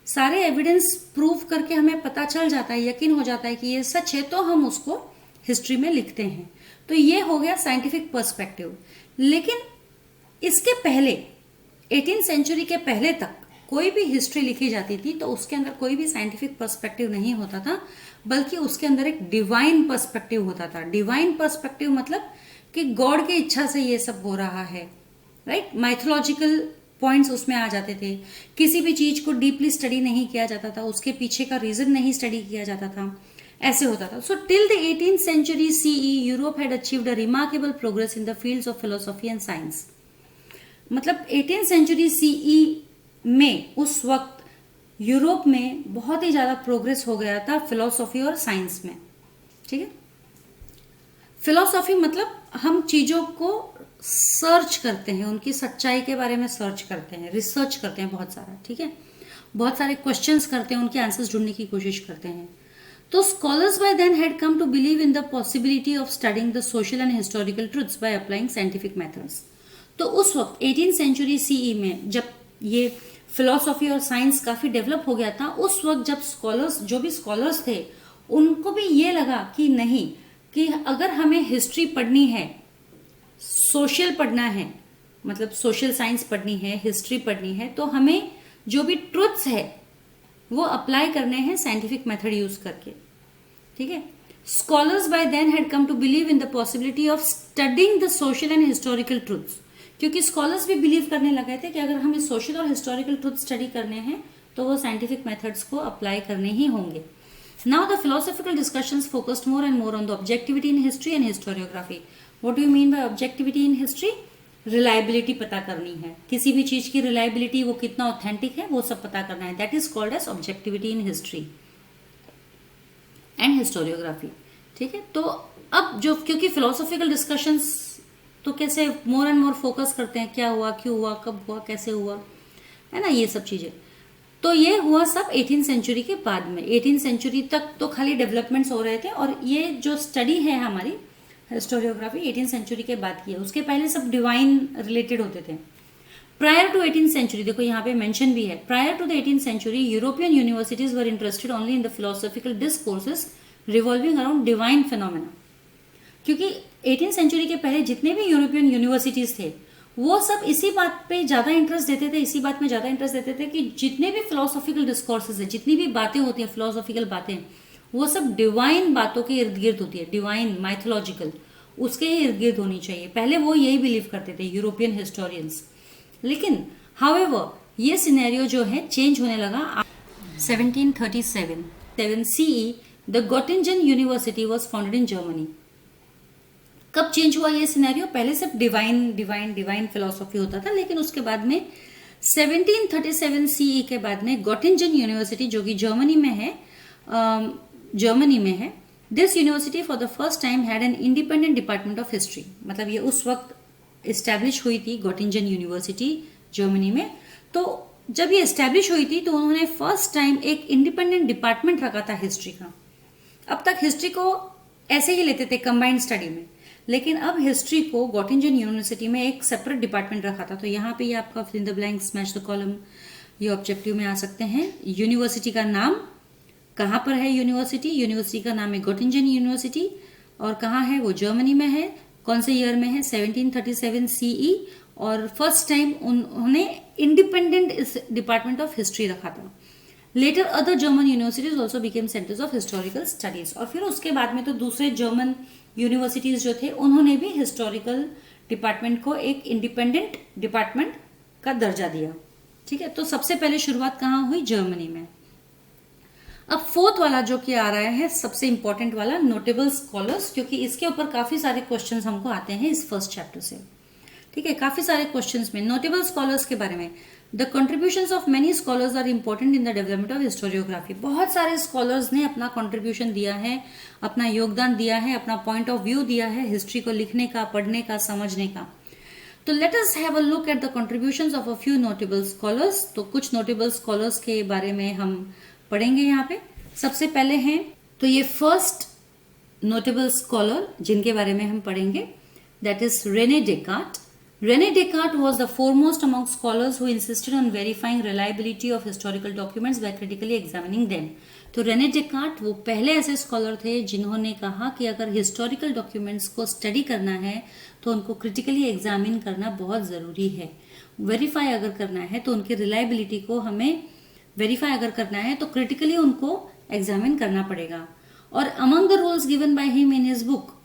सारे एविडेंस प्रूव करके हमें पता चल जाता है, यकीन हो जाता है कि ये सच है, तो हम उसको हिस्ट्री में लिखते हैं। तो ये हो गया साइंटिफिक पर्सपेक्टिव। लेकिन इसके पहले 18th सेंचुरी के पहले तक कोई भी हिस्ट्री लिखी जाती थी तो उसके अंदर कोई भी साइंटिफिक पर्सपेक्टिव नहीं होता था, बल्कि उसके अंदर एक डिवाइन पर्सपेक्टिव होता था। डिवाइन पर्सपेक्टिव मतलब कि गॉड की इच्छा से ये सब हो रहा है, राइट। माइथोलॉजिकल पॉइंट्स उसमें आ जाते थे। किसी भी चीज को डीपली स्टडी नहीं किया जाता था, उसके पीछे का रीजन नहीं स्टडी किया जाता था, ऐसे होता था। So till the 18th century CE Europe had achieved a remarkable progress in the fields of philosophy and science. मतलब 18th century CE में उस वक्त यूरोप में बहुत ही ज्यादा प्रोग्रेस हो गया था फिलोसॉफी और साइंस में। ठीक है, फिलोसॉफी मतलब हम चीजों को सर्च करते हैं, उनकी सच्चाई के बारे में सर्च करते हैं, रिसर्च करते हैं बहुत सारा। ठीक है, बहुत सारे क्वेश्चंस करते हैं, उनके आंसर्स ढूंढने की कोशिश करते हैं। तो scholars by then had come to believe in the possibility of studying the social and historical truths by applying scientific methods. तो उस वक्त 18th सेंचुरी सीई में जब ये फिलोसॉफी और साइंस काफी डेवलप हो गया था, उस वक्त जब स्कॉलर्स, जो भी स्कॉलर्स थे, उनको भी ये लगा कि नहीं, कि अगर हमें हिस्ट्री पढ़नी है, सोशल पढ़ना है, मतलब सोशल साइंस पढ़नी है, हिस्ट्री पढ़नी है, तो हमें जो भी ट्रुथ्स है वो अप्लाई करने हैं साइंटिफिक मेथड यूज करके। ठीक है। Scholars by then had come to believe in the possibility of studying the social and historical truths, क्योंकि स्कॉलर्स भी बिलीव करने लगे थे कि अगर हमें सोशल और हिस्टोरिकल ट्रुथ स्टडी करने हैं तो वो साइंटिफिक मेथड्स को अप्लाई करने ही होंगे। Now the philosophical discussions focused more and more on the objectivity in history and historiography. What do you mean bye objectivity in history? Reliability पता करनी है, किसी भी चीज की रिलायबिलिटी, वो कितना ऑथेंटिक है, वो सब पता करना है। That is called as objectivity in history and historiography. ठीक है। तो अब जो, क्योंकि फिलोसॉफिकल डिस्कशंस तो कैसे मोर एंड मोर फोकस करते हैं, क्या हुआ, क्यों हुआ, कब हुआ, कैसे हुआ, है ना, ये सब चीजें। तो ये हुआ सब 18th सेंचुरी के बाद में। 18th सेंचुरी तक तो खाली डेवलपमेंट्स हो रहे थे, और ये जो स्टडी है हमारी हिस्टोरियोग्राफी 18th सेंचुरी के बाद की है। उसके पहले सब डिवाइन रिलेटेड होते थे। प्रायर टू 18th सेंचुरी, देखो यहाँ पे मेंशन भी है, prior to the 18th century European universities were interested only in the philosophical discourses revolving around divine phenomena. क्योंकि 18th सेंचुरी के पहले जितने भी यूरोपियन यूनिवर्सिटीज थे, वो सब इसी बात पे ज्यादा इंटरेस्ट देते थे, इसी बात में ज्यादा इंटरेस्ट देते थे कि जितने भी फिलोसॉफिकल डिस्कोर्सेस है, जितनी भी बातें होती हैं, फिलोसॉफिकल बातें, वो सब डिवाइन बातों के इर्द गिर्द होती है, डिवाइन, माइथोलॉजिकल, उसके ही इर्द गिर्द होनी चाहिए। पहले वो यही बिलीव करते थे यूरोपियन हिस्टोरियंस। लेकिन हाउएवर ये सिनेरियो जो है चेंज होने लगा। 1737 CE the Gottingen university was founded in Germany. कब चेंज हुआ ये सिनेरियो? पहले सिर्फ डिवाइन फिलोसॉफी होता था, लेकिन उसके बाद में 1737 CE के बाद में गोटिंजन यूनिवर्सिटी, जो कि जर्मनी में है, this university for the first time had an independent department of history. मतलब ये उस वक्त इस्टेब्लिश हुई थी गोटिंजन यूनिवर्सिटी जर्मनी में। तो जब ये इस्टेब्लिश हुई थी तो उन्होंने फर्स्ट टाइम एक इंडिपेंडेंट डिपार्टमेंट रखा था हिस्ट्री का। अब तक हिस्ट्री को ऐसे ही लेते थे कंबाइंड स्टडी में, लेकिन अब हिस्ट्री को गोटिंजन यूनिवर्सिटी में एक सेपरेट डिपार्टमेंट रखा था। तो यहाँ पे ये आपका fill in the blanks, match the column, ये ऑब्जेक्टिव में आ सकते हैं। यूनिवर्सिटी का नाम, कहाँ पर है यूनिवर्सिटी का नाम है गोटिंजन यूनिवर्सिटी, और कहाँ है वो? जर्मनी में है। कौन से ईयर में है? 1737 CE। और फर्स्ट टाइम उन्होंने इंडिपेंडेंट डिपार्टमेंट ऑफ हिस्ट्री रखा था। Later other German universities also became centres of historical studies. और फिर उसके बाद में तो दूसरे जर्मन यूनिवर्सिटीज जो थे, उन्होंने भी हिस्टोरिकल डिपार्टमेंट को एक इंडिपेंडेंट डिपार्टमेंट का दर्जा दिया। ठीक है। तो सबसे पहले शुरुआत कहाँ हुई? जर्मनी में। अब फोर्थ वाला जो कि आ रहा है, सबसे इंपॉर्टेंट वाला, नोटेबल स्कॉलर्स, क्योंकि इसके ऊपर काफी सारे क्वेश्चंस हमको आते हैं इस फर्स्ट चैप्टर से। ठीक है। काफी सारे क्वेश्चंस में नोटेबल स्कॉलर्स के बारे में, the contributions of many scholars are important in the development of historiography. बहुत सारे स्कॉलर्स ने अपना कंट्रीब्यूशन दिया है, अपना योगदान दिया है, अपना पॉइंट ऑफ व्यू दिया है हिस्ट्री को लिखने का, पढ़ने का, समझने का। तो let us have a look at the contributions of a few notable scholars. तो कुछ नोटेबल स्कॉलर्स के बारे में हम पढ़ेंगे यहाँ पे। सबसे पहले हैं, तो ये फर्स्ट नोटेबल स्कॉलर जिनके बारे में हम पढ़ेंगे, that is Rene Descartes. Rene Descartes was the foremost among scholars who insisted on verifying reliability of historical documents by critically examining them. तो रेने डेकार्ट वो पहले ऐसे स्कॉलर थे जिन्होंने कहा कि अगर हिस्टोरिकल डॉक्यूमेंट्स को स्टडी करना है तो उनको क्रिटिकली एग्जामिन करना बहुत ज़रूरी है। वेरीफाई अगर करना है तो उनकी रिलायबिलिटी को हमें वेरीफाई अगर करना है तो क्रिटिकली उनको एग्जामिन करना पड़ेगा। और among the rules given by him in his book,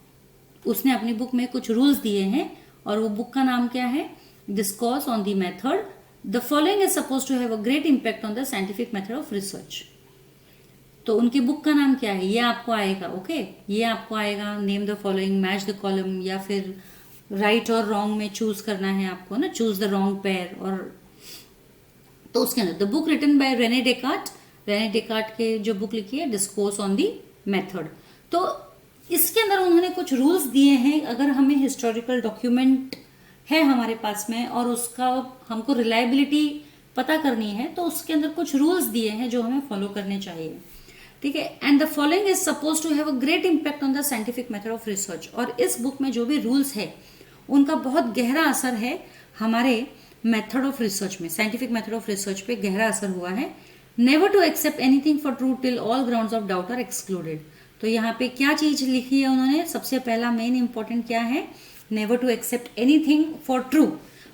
उसने अपनी बुक में कुछ रूल्स दिए हैं, और वो बुक का नाम क्या है? Discourse on the method. The following is suppose to have a great impact on the scientific method of research. तो उनकी बुक का नाम क्या है? ये आपको आएगा। ओके, ये आपको आएगा। Name the following, match the column, या फिर राइट और रॉन्ग में चूज करना है आपको ना, चूज द रॉन्ग पेयर। और तो उसके अंदर the book written by Rene Descartes, Rene Descartes के जो बुक लिखी है डिस्कोर्स ऑन द मेथड। तो इसके अंदर उन्होंने कुछ रूल्स दिए हैं। अगर हमें हिस्टोरिकल डॉक्यूमेंट है हमारे पास में और उसका हमको रिलायबिलिटी पता करनी है तो उसके अंदर कुछ रूल्स दिए हैं जो हमें फॉलो करने चाहिए। ठीक है। And the following is suppose to have a great impact on the scientific method of research. और इस बुक में जो भी रूल्स है उनका बहुत गहरा असर है हमारे मेथड ऑफ रिसर्च में, साइंटिफिक मेथड ऑफ रिसर्च पे गहरा असर हुआ है। Never to accept anything for true till all grounds of doubt are excluded. तो यहाँ पे क्या चीज लिखी है उन्होंने, सबसे पहला मेन इंपॉर्टेंट क्या है, never to accept anything for true,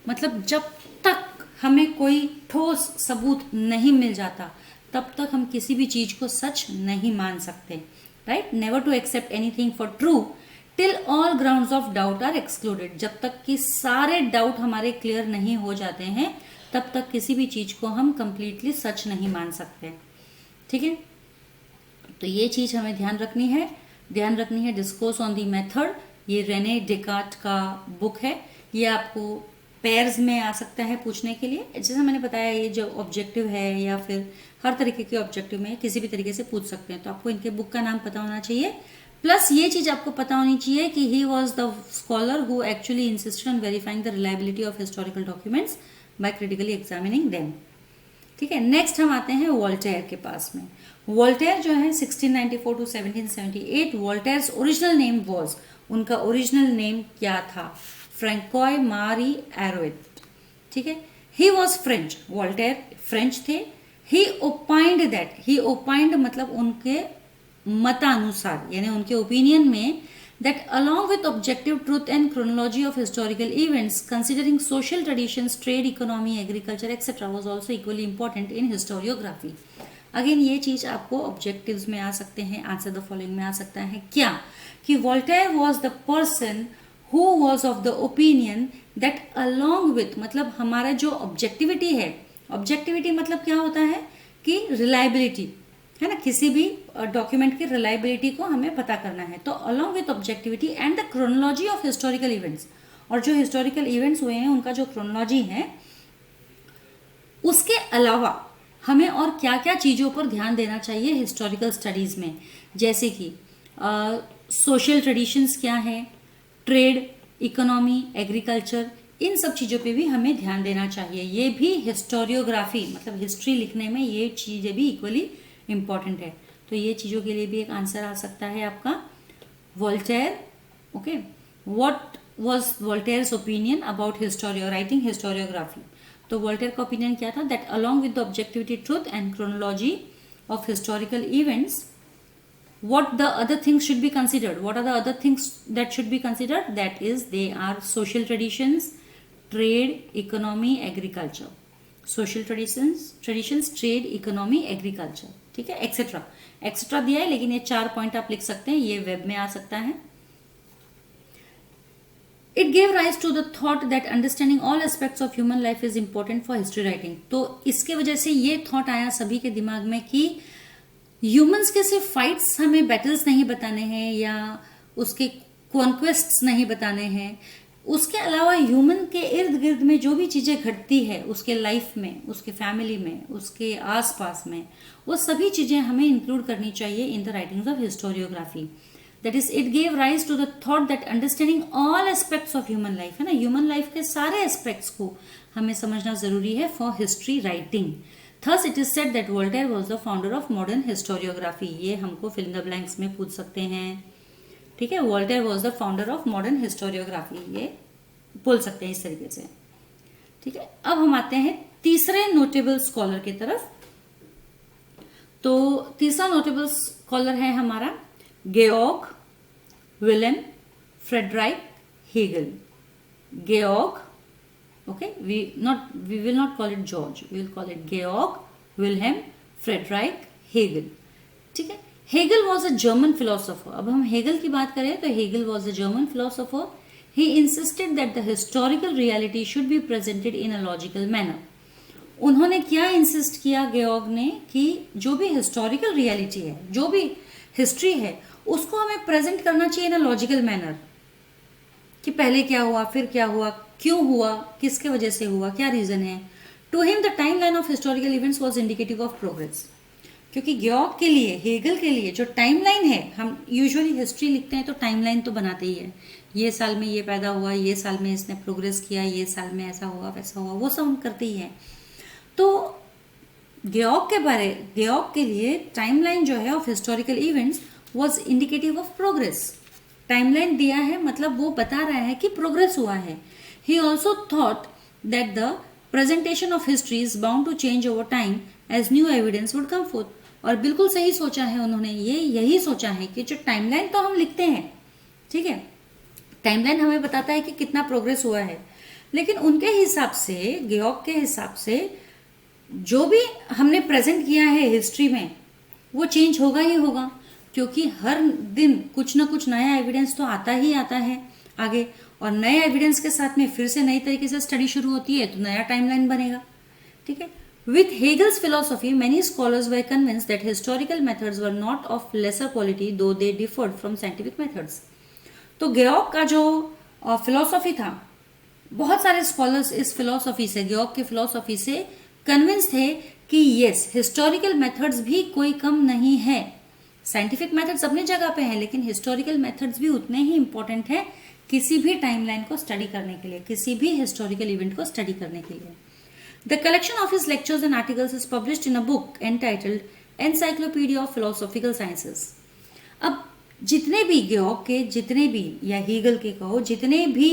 मतलब जब तक हमें कोई ठोस सबूत नहीं मिल जाता तब तक हम किसी भी चीज को सच नहीं मान सकते, right. Never to accept anything for true till all grounds of doubt are excluded. जब तक कि सारे डाउट हमारे क्लियर नहीं हो जाते हैं तब तक किसी भी चीज को हम कंप्लीटली सच नहीं मान सकते, ठीक है। तो ये चीज हमें ध्यान रखनी है। डिस्कोर्स ऑन दी मेथड, ये रेने डेकार्ट का बुक है। ये आपको पेयर्स में आ सकता है पूछने के लिए, जैसे मैंने बताया ये जो ऑब्जेक्टिव है या फिर हर तरीके के ऑब्जेक्टिव में किसी भी तरीके से पूछ सकते हैं। तो आपको इनके बुक का नाम पता होना चाहिए, प्लस ये चीज आपको पता होनी चाहिए कि he was the scholar who actually insisted on verifying the reliability of historical documents by critically examining them, ठीक है। नेक्स्ट हम आते हैं वोल्टेयर के पास में। वोल्टेयर जो है 1694 टू 1778, वोल्टेयर्स ओरिजिनल नेम वॉज, उनका ओरिजिनल नेम क्या था, फ्रैंकोय मारी एरोइट, ठीक है। He was French, Voltaire French थे। ही ओपाइंड दैट, ही ओपाइंड मतलब उनके मतानुसार यानी उनके ओपिनियन में, that along with objective truth and chronology of historical events, considering social traditions, trade, economy, agriculture, etc. was also equally important in historiography. Again ये चीज आपको ऑब्जेक्टिव्स में आ सकते हैं, आंसर द फॉलोइंग में आ सकता है क्या, कि Voltaire was the person who was of the opinion that along with, मतलब हमारा जो ऑब्जेक्टिविटी है, ऑब्जेक्टिविटी मतलब क्या होता है कि रिलायबिलिटी है ना, किसी भी डॉक्यूमेंट की रिलायबिलिटी को हमें पता करना है। तो along with objectivity and the chronology of historical events, और जो हिस्टोरिकल इवेंट्स हुए हैं उनका जो क्रोनोलॉजी है, उसके अलावा हमें और क्या क्या चीज़ों पर ध्यान देना चाहिए हिस्टोरिकल स्टडीज़ में, जैसे कि सोशल ट्रेडिशंस क्या है, ट्रेड, इकोनॉमी, एग्रीकल्चर, इन सब चीज़ों पे भी हमें ध्यान देना चाहिए। ये भी हिस्टोरियोग्राफी मतलब हिस्ट्री लिखने में ये चीज़ें भी इक्वली इंपॉर्टेंट है। तो ये चीज़ों के लिए भी एक आंसर आ सकता है आपका Voltaire, okay. What was Voltaire's opinion about writing historiography. तो वोल्टेयर का ओपिनियन क्या था, that along with the objectivity, truth and chronology of historical events, what the other things should be considered, what are the other things that should be considered, that is they are social traditions, trade, economy, agriculture, social traditions, trade, economy, agriculture, ठीक है, etcetera etcetera दिया है, लेकिन ये 4 point आप लिख सकते हैं, ये वेब में आ सकता है। It gave rise to the thought that understanding all aspects of human life is important for history writing. तो इसके वजह से ये थॉट आया सभी के दिमाग में कि ह्यूमंस के सिर्फ फाइट्स, हमें बैटल्स नहीं बताने हैं या उसके कॉन्क्वेस्ट्स नहीं बताने हैं, उसके अलावा ह्यूमन के इर्द गिर्द में जो भी चीज़ें घटती है उसके लाइफ में, उसके फैमिली में, उसके आसपास में, वो सभी चीज़ें हमें इंक्लूड करनी चाहिए in the writings of historiography. That is it gave rise to the thought that understanding all aspects of human life, है ना, ह्यूमन लाइफ के सारे एस्पेक्ट्स को हमें समझना जरूरी है for history writing. Thus it is said that Voltaire was the founder of modern historiography. ये हमको fill in the blanks में पूछ सकते हैं, ठीक है। Voltaire was the founder of modern historiography, ये बोल सकते हैं इस तरीके से, ठीक है। अब हम आते हैं तीसरे नोटेबल स्कॉलर की तरफ। तो तीसरा नोटेबल स्कॉलर है हमारा Georg Wilhelm Friedrich Hegel. Georg, okay, we will not call it George, we will call it Georg Wilhelm Friedrich Hegel, ठीक है। Hegel was a German philosopher। अब हम हेगल की बात करें तो Hegel was a German philosopher. He insisted that the historical reality should be presented in a logical manner. उन्होंने क्या इंसिस्ट किया गेorg ने, कि जो भी हिस्टोरिकल रियलिटी है, जो भी हिस्ट्री है, उसको हमें प्रेजेंट करना चाहिए इन अ लॉजिकल मैनर, कि पहले क्या हुआ, फिर क्या हुआ, क्यों हुआ, किसके वजह से हुआ, क्या रीजन है। To him the time line of historical events was indicative of progress. क्योंकि गेorg के लिए, हेगल के लिए जो टाइम लाइन है, हम यूजुअली हिस्ट्री लिखते हैं तो टाइम लाइन तो बनाते ही है, ये साल में ये पैदा हुआ, ये साल में इसने प्रोग्रेस किया, ये साल में ऐसा हुआ वैसा हुआ, वो सब हम करते ही हैं। तो गेऑक के लिए टाइमलाइन जो है of historical events was indicative of progress. Timeline दिया है मतलब वो बता रहा है कि प्रोग्रेस हुआ है। He also thought that the presentation of history is bound to change over time as new evidence would come forth. और बिल्कुल सही सोचा है उन्होंने, यही सोचा है कि जो टाइमलाइन तो हम लिखते हैं, ठीक है, टाइमलाइन हमें बताता है कि कितना प्रोग्रेस हुआ है, लेकिन उनके हिसाब से, गेऑक के हिसाब से, जो भी हमने प्रेजेंट किया है हिस्ट्री में वो चेंज होगा ही होगा, क्योंकि हर दिन कुछ ना कुछ नया एविडेंस तो आता ही आता है आगे, और नए एविडेंस के साथ में फिर से नई तरीके से स्टडी शुरू होती है तो नया टाइमलाइन बनेगा, ठीक है। With Hegel's philosophy, many scholars were convinced that historical methods were not of lesser quality, though they differed from scientific methods. तो गेऑक का जो फिलोसॉफी था, बहुत सारे स्कॉलर्स इस फिलोसॉफी से, गेऑक की फिलोसॉफी से कन्विंस थे कि यस, हिस्टोरिकल मेथड्स भी कोई कम नहीं है। साइंटिफिक मेथड्स अपनी जगह पे हैं, लेकिन हिस्टोरिकल मेथड्स भी उतने ही इंपॉर्टेंट है किसी भी टाइमलाइन को स्टडी करने के लिए, किसी भी हिस्टोरिकल इवेंट को स्टडी करने के लिए। The collection of his lectures and articles is published in a book entitled Encyclopedia of Philosophical Sciences. अब जितने भी गेऑक के, जितने भी, या हीगल के कहो, जितने भी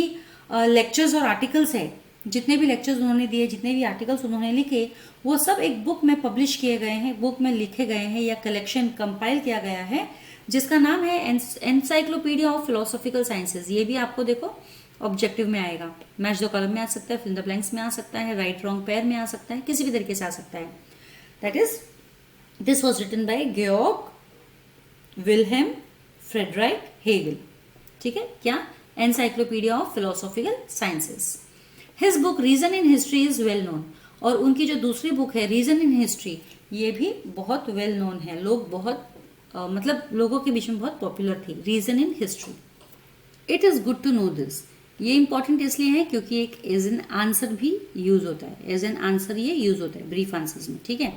लेक्चर्स और आर्टिकल्स है, जितने भी लेक्चर्स उन्होंने दिए, जितने भी आर्टिकल्स उन्होंने लिखे, वो सब एक बुक में पब्लिश किए गए हैं, बुक में लिखे गए हैं, या कलेक्शन कंपाइल किया गया है, जिसका नाम है एनसाइक्लोपीडिया ऑफ फिलोसॉफिकल साइंसेज। ये भी आपको देखो ऑब्जेक्टिव में आएगा, मैच द कॉलम में आ सकता है, फिल द ब्लैंक्स में आ सकता है, राइट रॉन्ग पेयर में आ सकता है, किसी भी तरीके से आ सकता है। That is, this was written by गेऑक विल्हेम फ्रेडराइक हेगल, ठीक है, क्या, encyclopedia of philosophical sciences. His book reason in history is well known, और उनकी जो दूसरी बुक है रीजन इन हिस्ट्री, ये भी बहुत वेल नोन है, लोग बहुत मतलब लोगों के बीच में बहुत पॉपुलर थी, reason in history. It is good to know this, ये इंपॉर्टेंट इसलिए है क्योंकि एक एज एन आंसर भी यूज होता है, एज एन आंसर ये यूज होता है ब्रीफ आंसर्स में, ठीक है।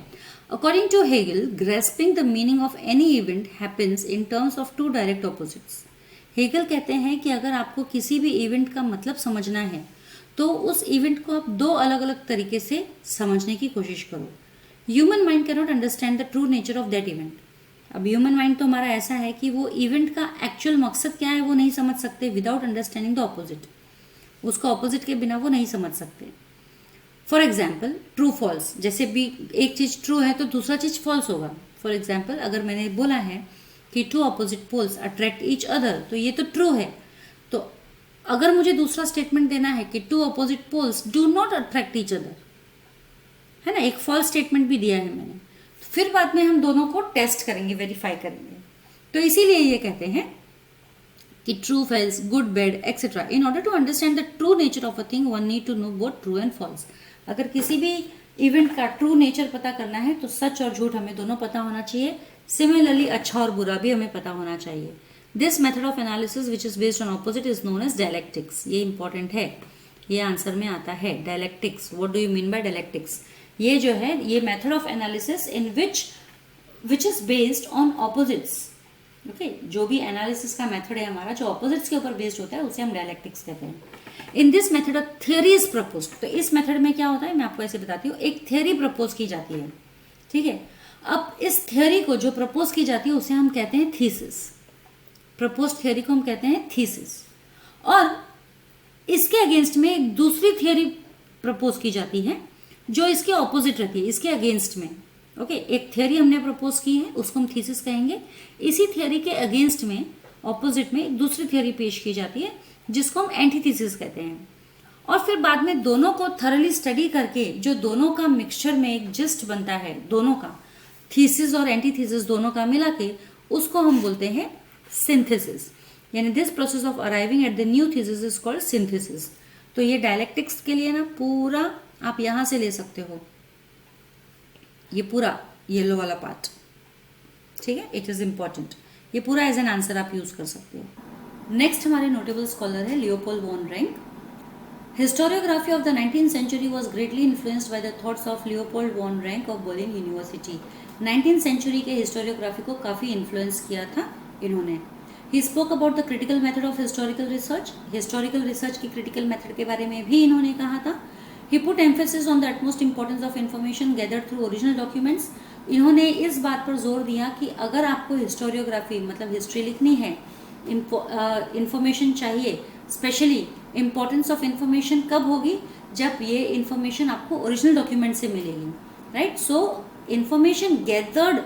According to Hegel, grasping the meaning of any event happens in terms of two direct opposites. Hegel कहते हैं कि अगर आपको किसी भी इवेंट का मतलब समझना है तो उस इवेंट को आप दो अलग अलग तरीके से समझने की कोशिश करो। Human mind can not understand the true nature of that event. अब ह्यूमन माइंड तो हमारा ऐसा है कि वो इवेंट का एक्चुअल मकसद क्या है वो नहीं समझ सकते विदाउट अंडरस्टैंडिंग द ऑपोजिट, उसका ऑपोजिट के बिना वो नहीं समझ सकते। फॉर एग्जाम्पल, ट्रू फॉल्स, जैसे भी एक चीज ट्रू है तो दूसरा चीज फॉल्स होगा। फॉर एग्जाम्पल, अगर मैंने बोला है कि two opposite poles attract each other, तो ये तो ट्रू है। तो अगर मुझे दूसरा स्टेटमेंट देना है कि two opposite poles do not attract each other, है ना, एक फॉल्स स्टेटमेंट भी दिया है मैंने, तो फिर बाद में हम दोनों को टेस्ट करेंगे, वेरीफाई करेंगे। तो इसीलिए ये कहते हैं कि true, false, good, bad, etcetera. In order to understand the true nature of a thing one need to know both true and false. अगर किसी भी इवेंट का ट्रू नेचर पता करना है तो सच और झूठ हमें दोनों पता होना चाहिए। सिमिलरली अच्छा और बुरा भी हमें पता होना चाहिए। This method of analysis which is based on opposite is known as dialectics. ये इंपॉर्टेंट है, ये आंसर में आता है। Dialectics, what do you mean by dialectics? ये जो है ये method of analysis in which is based on opposites. Okay, जो भी एनालिसिस का मेथड है हमारा जो ऑपोजिट्स के ऊपर बेस्ड होता है उसे हम डायलेक्टिक्स कहते हैं। In this method of theory is proposed. तो इस मेथड में क्या होता है मैं आपको ऐसे बताती हूँ, एक थियरी प्रपोज की जाती है, ठीक है। अब इस थियरी को जो प्रपोज की जाती है उसे हम कहते हैं थीसिस। प्रपोज थियरी को हम कहते हैं थीसिस। और इसके अगेंस्ट में एक दूसरी थियरी प्रपोज की जाती है जो इसके ऑपोजिट रहती है, इसके अगेंस्ट में। ओके, एक थियरी हमने प्रपोज की है उसको हम थीसिस कहेंगे। इसी थियरी के अगेंस्ट में, ऑपोजिट में एक दूसरी थियरी पेश की जाती है जिसको हम एंटीथीसिस कहते हैं। और फिर बाद में दोनों को थरली स्टडी करके जो दोनों का मिक्सचर में एक जिस्ट बनता है, दोनों का थीसिस और एंटीथीसिस दोनों का मिला के, उसको हम बोलते हैं सिंथेसिस। यानी this process of arriving at the new thesis is called synthesis. तो ये डायलेक्टिक्स के लिए ना पूरा आप यहां से ले सकते हो, ये पूरा येलो वाला पार्ट, ठीक है, इट इज इंपॉर्टेंट। ये पूरा एज एन आंसर आप यूज कर सकते हो। नेक्स्ट हमारे नोटेबल स्कॉलर है Leopold von Ranke. Historiography of the 19th century was greatly influenced by the thoughts of Leopold von Ranke of Berlin University. 19th century के historiography को काफ़ी influence किया था इन्होंने। He spoke about the critical method of historical research. Historical research की critical method के बारे में भी इन्होंने कहा था। He put emphasis on the utmost importance of information gathered through original documents. इन्होंने इस बात पर जोर दिया कि अगर आपको हिस्टोरियोग्राफी मतलब हिस्ट्री लिखनी है, इंफॉर्मेशन चाहिए, स्पेशली इम्पोर्टेंस ऑफ इंफॉर्मेशन कब होगी, जब ये इंफॉर्मेशन आपको ओरिजिनल डॉक्यूमेंट से मिलेगी, right. So information gathered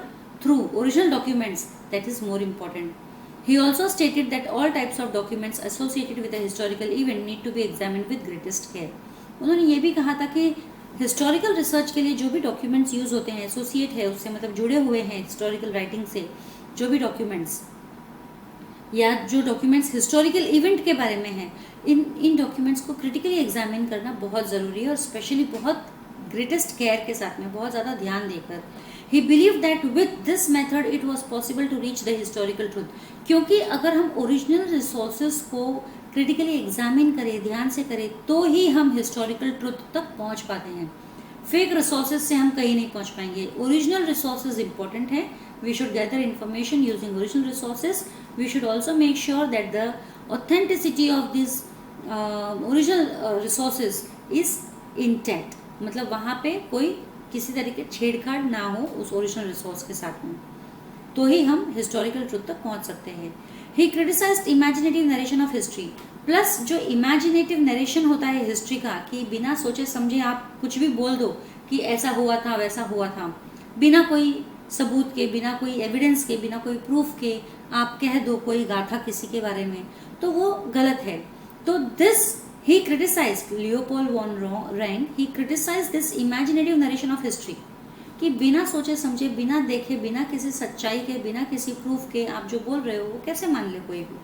through original documents, that is more important. He also stated that all types of documents associated with a historical event need to be examined with greatest care. उन्होंने ये भी कहा था कि historical research के लिए जो भी डॉक्यूमेंट्स यूज होते हैं, एसोसिएट है उससे, मतलब जुड़े हुए हैं हिस्टोरिकल राइटिंग से, जो भी डॉक्यूमेंट्स या जो डॉक्यूमेंट्स हिस्टोरिकल इवेंट के बारे में हैं, इन डॉक्यूमेंट्स को क्रिटिकली एग्जामिन करना बहुत ज़रूरी है, और स्पेशली बहुत ग्रेटेस्ट केयर के साथ में, बहुत ज़्यादा ध्यान देकर. He believed that with this method it was possible to reach the historical truth. क्योंकि अगर हम ओरिजिनल रिसोर्सेज को क्रिटिकली एग्जामिन करें, ध्यान से करें, तो ही हम हिस्टोरिकल ट्रुथ तक पहुंच पाते हैं. फेक रिसोर्सेज से हम कहीं नहीं पहुंच पाएंगे. ओरिजिनल रिसोर्सेज इंपॉर्टेंट है. We should gather information using original resources. We should also make sure that the authenticity of this original resources is intact. मतलब वहाँ पे कोई किसी तरीके छेड़छाड़ ना हो उस ओरिजिनल रिसोर्स के साथ में, तो ही हम हिस्टोरिकल ट्रुथ तक पहुंच सकते हैं. He criticised imaginative narration of history. Plus जो इमेजिनेटिव नरेशन होता है हिस्ट्री का, कि बिना सोचे समझे आप कुछ भी बोल दो कि ऐसा हुआ था वैसा हुआ था, बिना कोई सबूत के, बिना कोई एविडेंस के, बिना कोई प्रूफ के आप कह दो कोई गाथा किसी के बारे में, तो वो गलत है. तो this he criticized Leopold von Ranke. He criticized this imaginative narration of history, कि बिना सोचे समझे, बिना देखे, बिना किसी सच्चाई के, बिना किसी प्रूफ के आप जो बोल रहे हो वो कैसे मान ले कोई भी.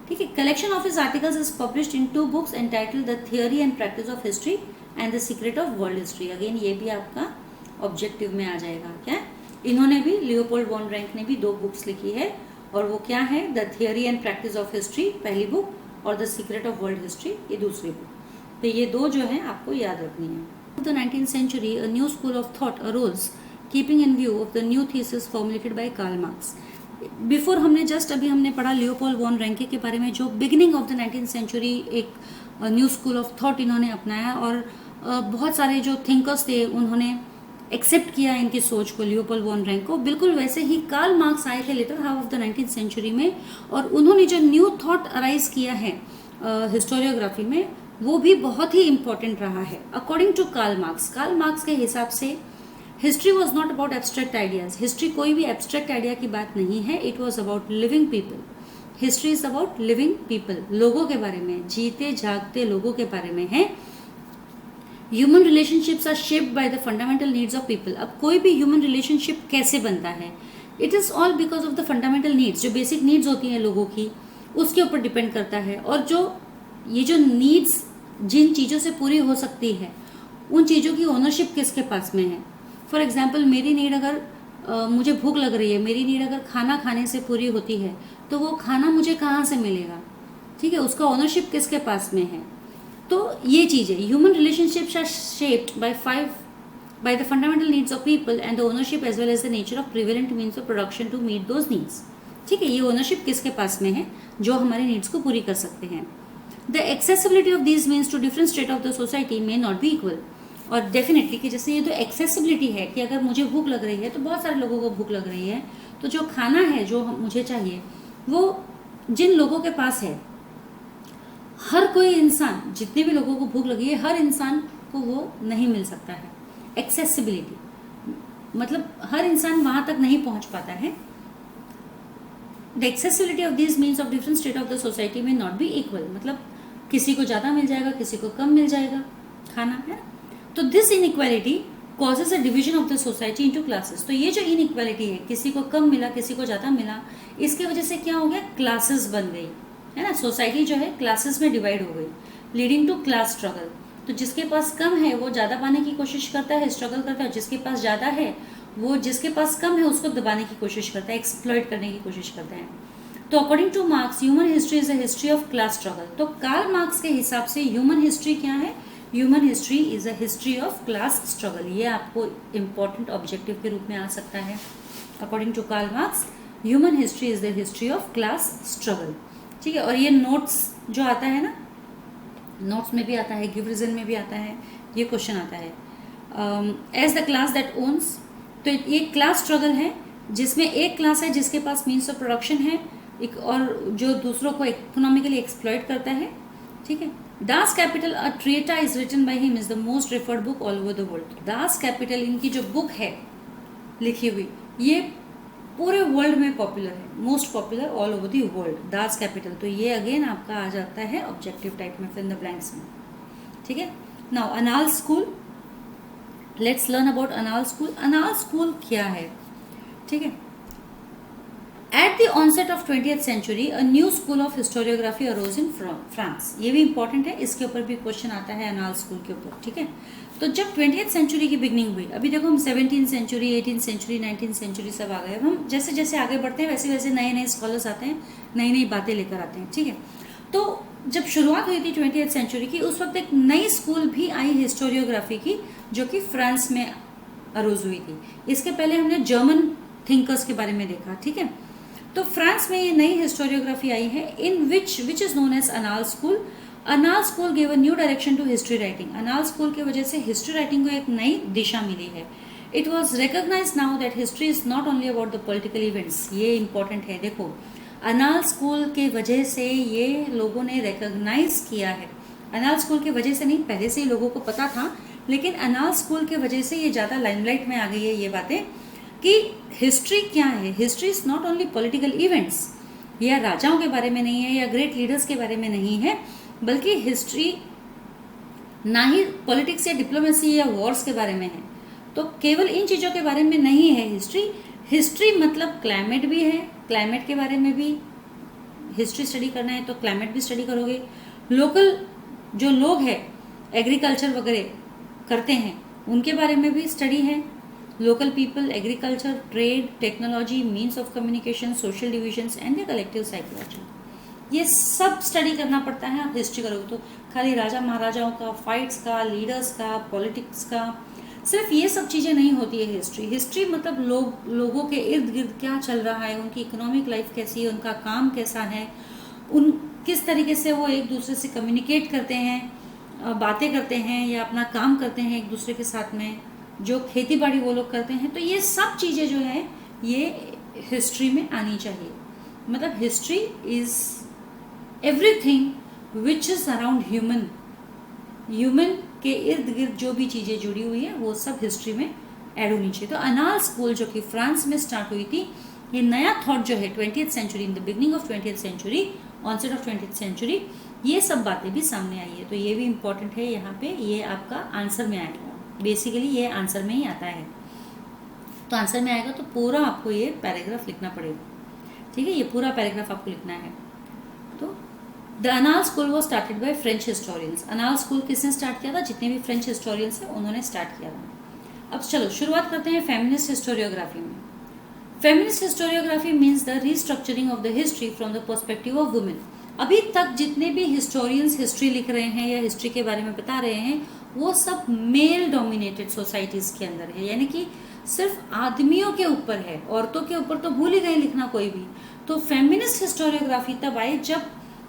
ठीक है. Collection of his articles is published in 2 books entitled the theory and practice of history and the secret of world history. Again ये भी आपका ऑब्जेक्टिव में आ जाएगा. क्या इन्होंने भी, लियोपोल्ड वॉन रैंक ने भी 2 बुक्स लिखी है, और वो क्या है, the theory and practice of history पहली बुक, और the secret of world history ये दूसरी बुक. तो ये 2 जो है आपको याद रखनी है. The 19th century a new school of thought arose keeping in view of the new thesis formulated by Karl Marx. Before हमने जस्ट अभी हमने पढ़ा लियोपोल्ड वॉन रैंके के बारे में, जो beginning of the 19th century एक न्यू स्कूल ऑफ थॉट इन्होंने अपनाया, और बहुत सारे जो थिंकर्स थे उन्होंने एक्सेप्ट किया इनकी सोच को, लियोपोल्ड वॉन रैंक को. बिल्कुल वैसे ही कार्ल मार्क्स आए थे later half of the 19th century में, और उन्होंने जो न्यू थॉट अराइज किया है हिस्टोरियोग्राफी में, वो भी बहुत ही इंपॉर्टेंट रहा है. अकॉर्डिंग टू कार्ल मार्क्स के हिसाब से history was not about abstract ideas. History कोई भी एब्स्ट्रैक्ट आइडिया की बात नहीं है. It was about living people. History is about living people, लोगों के बारे में, जीते जागते लोगों के बारे में है. Human relationships are shaped by the fundamental needs of people. अब कोई भी ह्यूमन रिलेशनशिप कैसे बनता है, it is all because of the fundamental needs. जो बेसिक नीड्स होती हैं लोगों की, उसके ऊपर डिपेंड करता है. और ये जो नीड्स जिन चीज़ों से पूरी हो सकती है, उन चीज़ों की ओनरशिप किसके पास में है. फॉर एग्जाम्पल, मेरी नीड अगर मुझे भूख लग रही है, मेरी नीड अगर खाना खाने से पूरी होती है, तो वो खाना मुझे कहाँ से मिलेगा. ठीक है, उसका ओनरशिप किसके पास में है. तो ये चीज़ है. Human relationships are shaped by the fundamental needs of people and the ownership as well as the nature of prevalent means of production to meet those needs. ठीक है, ये ओनरशिप किसके पास में है, जो हमारे नीड्स को पूरी कर सकते हैं. The accessibility of these means to different state of the society may not be equal. और डेफिनेटली कि जैसे ये तो एक्सेसिबिलिटी है, कि अगर मुझे भूख लग रही है तो बहुत सारे लोगों को भूख लग रही है, तो जो खाना है जो मुझे चाहिए वो जिन लोगों के पास है, हर कोई इंसान, जितने भी लोगों को भूख लगी है, हर इंसान को वो नहीं मिल सकता है. एक्सेसिबिलिटी मतलब हर इंसान वहां तक नहीं पहुंच पाता है. The accessibility of this means of different state of the society में नॉट बी इक्वल. मतलब किसी को ज़्यादा मिल जाएगा, किसी को कम मिल जाएगा खाना, है. तो this inequality causes a division of the society into classes. तो ये जो इनइक्वालिटी है, किसी को कम मिला, किसी को ज़्यादा मिला, इसके वजह से क्या हो गया, क्लासेस बन गई, है ना. सोसाइटी जो है क्लासेस में डिवाइड हो गई, लीडिंग टू क्लास स्ट्रगल. तो जिसके पास कम है वो ज़्यादा पाने की कोशिश करता है, स्ट्रगल करता है. जिसके पास ज़्यादा है वो जिसके पास कम है उसको दबाने की कोशिश करता है, एक्सप्लॉइट करने की कोशिश करता है. तो according two marks, human history is a history of class struggle. तो कार्ल मार्क्स के हिसाब से ह्यूमन हिस्ट्री क्या है, human history is a history of class struggle. ये आपको इंपॉर्टेंट ऑब्जेक्टिव के रूप में आ सकता है. According to Karl Marx, human history is the history of class struggle. ठीक है. और ये नोट्स जो आता है ना, नोट्स में भी आता है, गिव रीजन में भी आता है, ये क्वेश्चन आता है। As the class that owns, तो ये क्लास स्ट्रगल है जिसमें एक क्लास है जिसके पास मीन्स ऑफ प्रोडक्शन है, एक और जो दूसरों को इकोनॉमिकली एक्सप्लॉइट करता है, ठीक है। Das Kapital a treatise written by him is the most referred book all over the world. Das Kapital इनकी जो बुक है लिखी हुई, ये पूरे वर्ल्ड में पॉपुलर है, most popular all over the world, Das Kapital. तो ये अगेन आपका आ जाता है ऑब्जेक्टिव टाइप में, फिल इन द ब्लैंक्स में, ठीक है। Now Annales school, let's learn about Annales school. Annales school क्या है, ठीक है। At the onset of 20th century a new school of historiography arose in France. ये भी इंपॉर्टेंट है, इसके ऊपर भी क्वेश्चन आता है अनाल स्कूल के ऊपर, ठीक है। तो जब 20th सेंचुरी की बिगनिंग हुई, अभी देखो हम 17th century, 18th century, 19th century सब आ गए। हम जैसे जैसे आगे बढ़ते हैं वैसे वैसे नए नए स्कॉलर्स आते हैं, नई नई बातें लेकर आते हैं, ठीक है। तो जब शुरुआत हुई थी 20th सेंचुरी की, उस वक्त एक नई स्कूल भी आई हिस्टोरियोग्राफी की, जो कि फ्रांस में अरोज हुई थी। इसके पहले हमने जर्मन थिंकर्स के बारे में देखा, ठीक है। तो फ्रांस में ये नई हिस्टोरियोग्राफी आई है, in which is known as Annales school. Annales school gave a new direction to history writing. Annales school की वजह से हिस्ट्री राइटिंग को एक नई दिशा मिली है। It was recognize now that history is not only about the political events. ये इंपॉर्टेंट है, देखो अनाल स्कूल के वजह से ये लोगों ने रिकॉग्नाइज किया है। अनाल स्कूल की वजह से नहीं, पहले से ही लोगों को पता था, लेकिन अनाल स्कूल की वजह से ये ज़्यादा लाइमलाइट में आ गई है ये बातें कि हिस्ट्री क्या है। History is not only political events, या राजाओं के बारे में नहीं है या ग्रेट लीडर्स के बारे में नहीं है, बल्कि हिस्ट्री ना ही पॉलिटिक्स या डिप्लोमेसी या वॉर्स के बारे में है। तो केवल इन चीज़ों के बारे में नहीं है हिस्ट्री। हिस्ट्री मतलब क्लाइमेट भी है, क्लाइमेट के बारे में भी हिस्ट्री स्टडी करना है तो क्लाइमेट भी स्टडी करोगे। लोकल जो लोग हैं एग्रीकल्चर वगैरह करते हैं उनके बारे में भी स्टडी है। Local people, agriculture, trade, technology, means of communication, social divisions and the collective psychology, ये सब स्टडी करना पड़ता है। आप हिस्ट्री करोगे तो खाली राजा महाराजाओं का, फाइट्स का, लीडर्स का, पॉलिटिक्स का, सिर्फ ये सब चीज़ें नहीं होती है हिस्ट्री। हिस्ट्री मतलब लोगों के इर्द गिर्द क्या चल रहा है, उनकी इकोनॉमिक लाइफ कैसी है, उनका काम कैसा है, उन किस तरीके से वो एक दूसरे से कम्युनिकेट करते हैं, बातें करते हैं या अपना काम करते हैं एक दूसरे के साथ में, जो खेती बाड़ी वो लोग करते हैं। तो ये सब चीज़ें जो है ये हिस्ट्री में आनी चाहिए। मतलब history is everything which is around human, human के इर्द गिर्द जो भी चीज़ें जुड़ी हुई है वो सब हिस्ट्री में ऐड होनी चाहिए। तो अनाल स्कूल जो कि फ्रांस में स्टार्ट हुई थी, ये नया थॉट जो है 20th century, in the beginning of 20th century, onset of 20th century, ये सब बातें भी सामने आई है। तो ये भी इंपॉर्टेंट है यहाँ पे, ये आपका आंसर में आएगा। बेसिकली ये आंसर में ही आता है, तो आंसर में आएगा तो पूरा आपको ये पैराग्राफ लिखना पड़ेगा, ठीक है। ये पूरा पैराग्राफ आपको लिखना है। तो द अनाल school was started by French historians. अनाल स्कूल किसने स्टार्ट किया था? जितने भी फ्रेंच हिस्टोरियंस हैं उन्होंने स्टार्ट किया था। अब चलो शुरुआत करते हैं फेमिनिस्ट हिस्टोरियोग्राफी में। Feminist historiography means the restructuring of the history from the perspective of women. अभी तक जितने भी हिस्टोरियंस हिस्ट्री लिख रहे हैं या हिस्ट्री के बारे में बता रहे हैं वो सब मेल डोमिनेटेड सोसाइटीज़ के अंदर है, यानी कि सिर्फ आदमियों के ऊपर है, औरतों के ऊपर तो भूल ही गए लिखना कोई भी। तो फेमिनिस्ट हिस्टोरियोग्राफी तब आई जब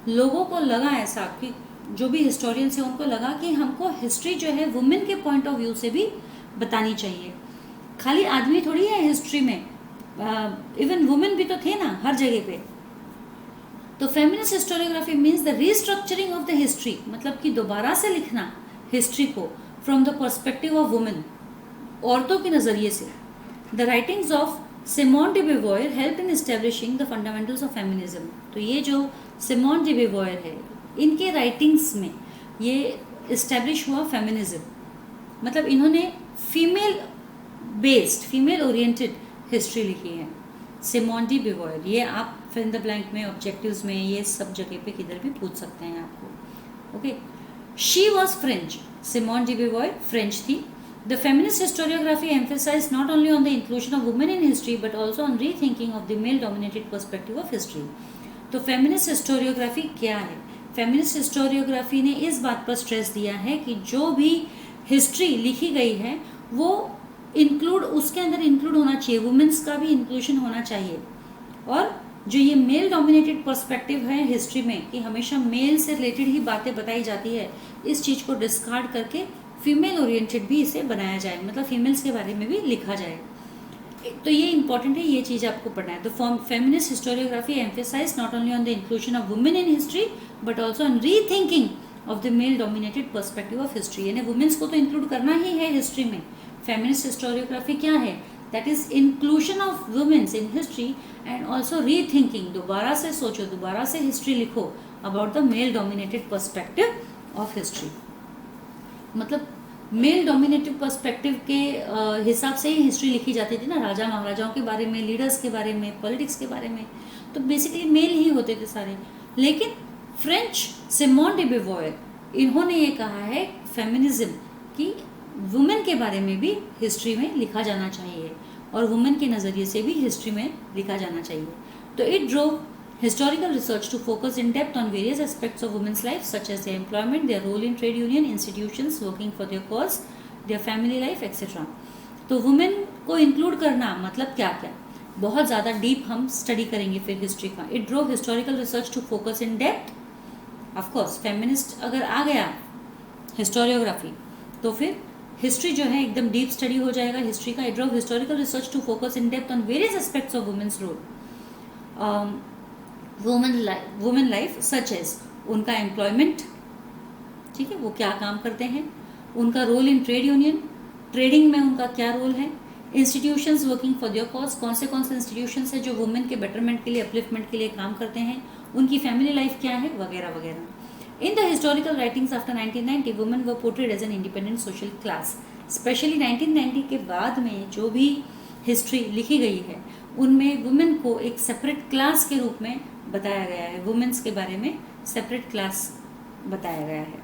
लोगों को लगा ऐसा कि जो भी हिस्टोरियंस है उनको लगा कि हमको हिस्ट्री जो है वुमेन के पॉइंट ऑफ व्यू से भी बतानी चाहिए। खाली आदमी थोड़ी है हिस्ट्री में, इवन वुमेन भी तो थे ना हर जगह पे। तो feminist historiography means the restructuring of the history, मतलब कि दोबारा से लिखना हिस्ट्री को from the perspective of women, औरतों के नज़रिए से। The writings of Simone de Beauvoir help in establishing the fundamentals of feminism. तो ये जो सिमोन डी बिवॉयर है, इनके राइटिंग्स में ये इस्टेब्लिश हुआ फेमिनिज्म, मतलब इन्होंने female based, female oriented history लिखी है। सिमोन डी बिवॉयर, ये आप फिल इन द ब्लैंक में, ऑब्जेक्टिव्स में, ये सब जगह पे किधर भी पूछ सकते हैं आपको, okay. She was French, Simone de Beauvoir French थी। The feminist historiography emphasise not only on the inclusion of women in history but also on rethinking of the male dominated perspective of history. तो feminist historiography क्या है? Feminist historiography ने इस बात पर stress दिया है कि जो भी हिस्ट्री लिखी गई है वो उसके अंदर इंक्लूड होना चाहिए, वुमेन्स का भी इंक्लूजन होना चाहिए। और जो ये मेल डोमिनेटेड पर्सपेक्टिव है हिस्ट्री में कि हमेशा मेल से रिलेटेड ही बातें बताई जाती है, इस चीज़ को डिस्कार्ड करके फीमेल ओरिएंटेड भी इसे बनाया जाए, मतलब फीमेल्स के बारे में भी लिखा जाए। तो ये इंपॉर्टेंट है, ये चीज़ आपको पढ़ना है। तो feminist historiography emphasise not only on the inclusion of women in history but also on rethinking of the male dominated perspective of history. यानी वुमेन्स को तो इंक्लूड करना ही है हिस्ट्री में। फेमिनिस्ट हिस्टोरियोग्राफी क्या है? That is inclusion of womens in history and also rethinking, दोबारा से सोचो, दोबारा से हिस्ट्री लिखो about the male dominated perspective of history. मतलब मेल डोमिनेटिव पर्सपेक्टिव के हिसाब से ही हिस्ट्री लिखी जाती थी ना, राजा महाराजाओं के बारे में, लीडर्स के बारे में, पॉलिटिक्स के बारे में, तो बेसिकली मेल ही होते थे सारे। लेकिन फ्रेंच सिमोन डे beauvoir, इन्होंने ये कहा है फेमिनिज्म कि वुमेन के बारे में भी हिस्ट्री में लिखा जाना चाहिए और वुमेन के नज़रिए से भी हिस्ट्री में लिखा जाना चाहिए। तो it drove historical research to focus in depth on various aspects of women's life such as their employment, their role in trade union institutions, working for their cause, their family life, etc. तो women को include करना मतलब क्या क्या, बहुत ज़्यादा deep हम study करेंगे फिर हिस्ट्री का। It drove historical research to focus in depth. Of course feminist अगर आ गया हिस्टोरियोग्राफी तो फिर हिस्ट्री जो है एकदम डीप स्टडी हो जाएगा हिस्ट्री का। It drove historical research to focus in depth on various aspects of womens role, women life such as उनका एम्प्लॉयमेंट, ठीक है, वो क्या काम करते हैं, उनका role in trade union, trading में उनका क्या रोल है, institutions working for their cause, कौन से इंस्टीट्यूशंस है जो वुमेन के बेटरमेंट के लिए, अपलिफ्टमेंट के लिए काम करते हैं, उनकी फैमिली लाइफ क्या है, वगैरह वगैरह। In the historical writings after 1990 women were portrayed as an independent social class. Specially 1990 के बाद में जो भी हिस्ट्री लिखी गई है उनमें वुमेन को एक सेपरेट क्लास के रूप में बताया गया है, वुमेन्स के बारे में सेपरेट क्लास बताया गया है।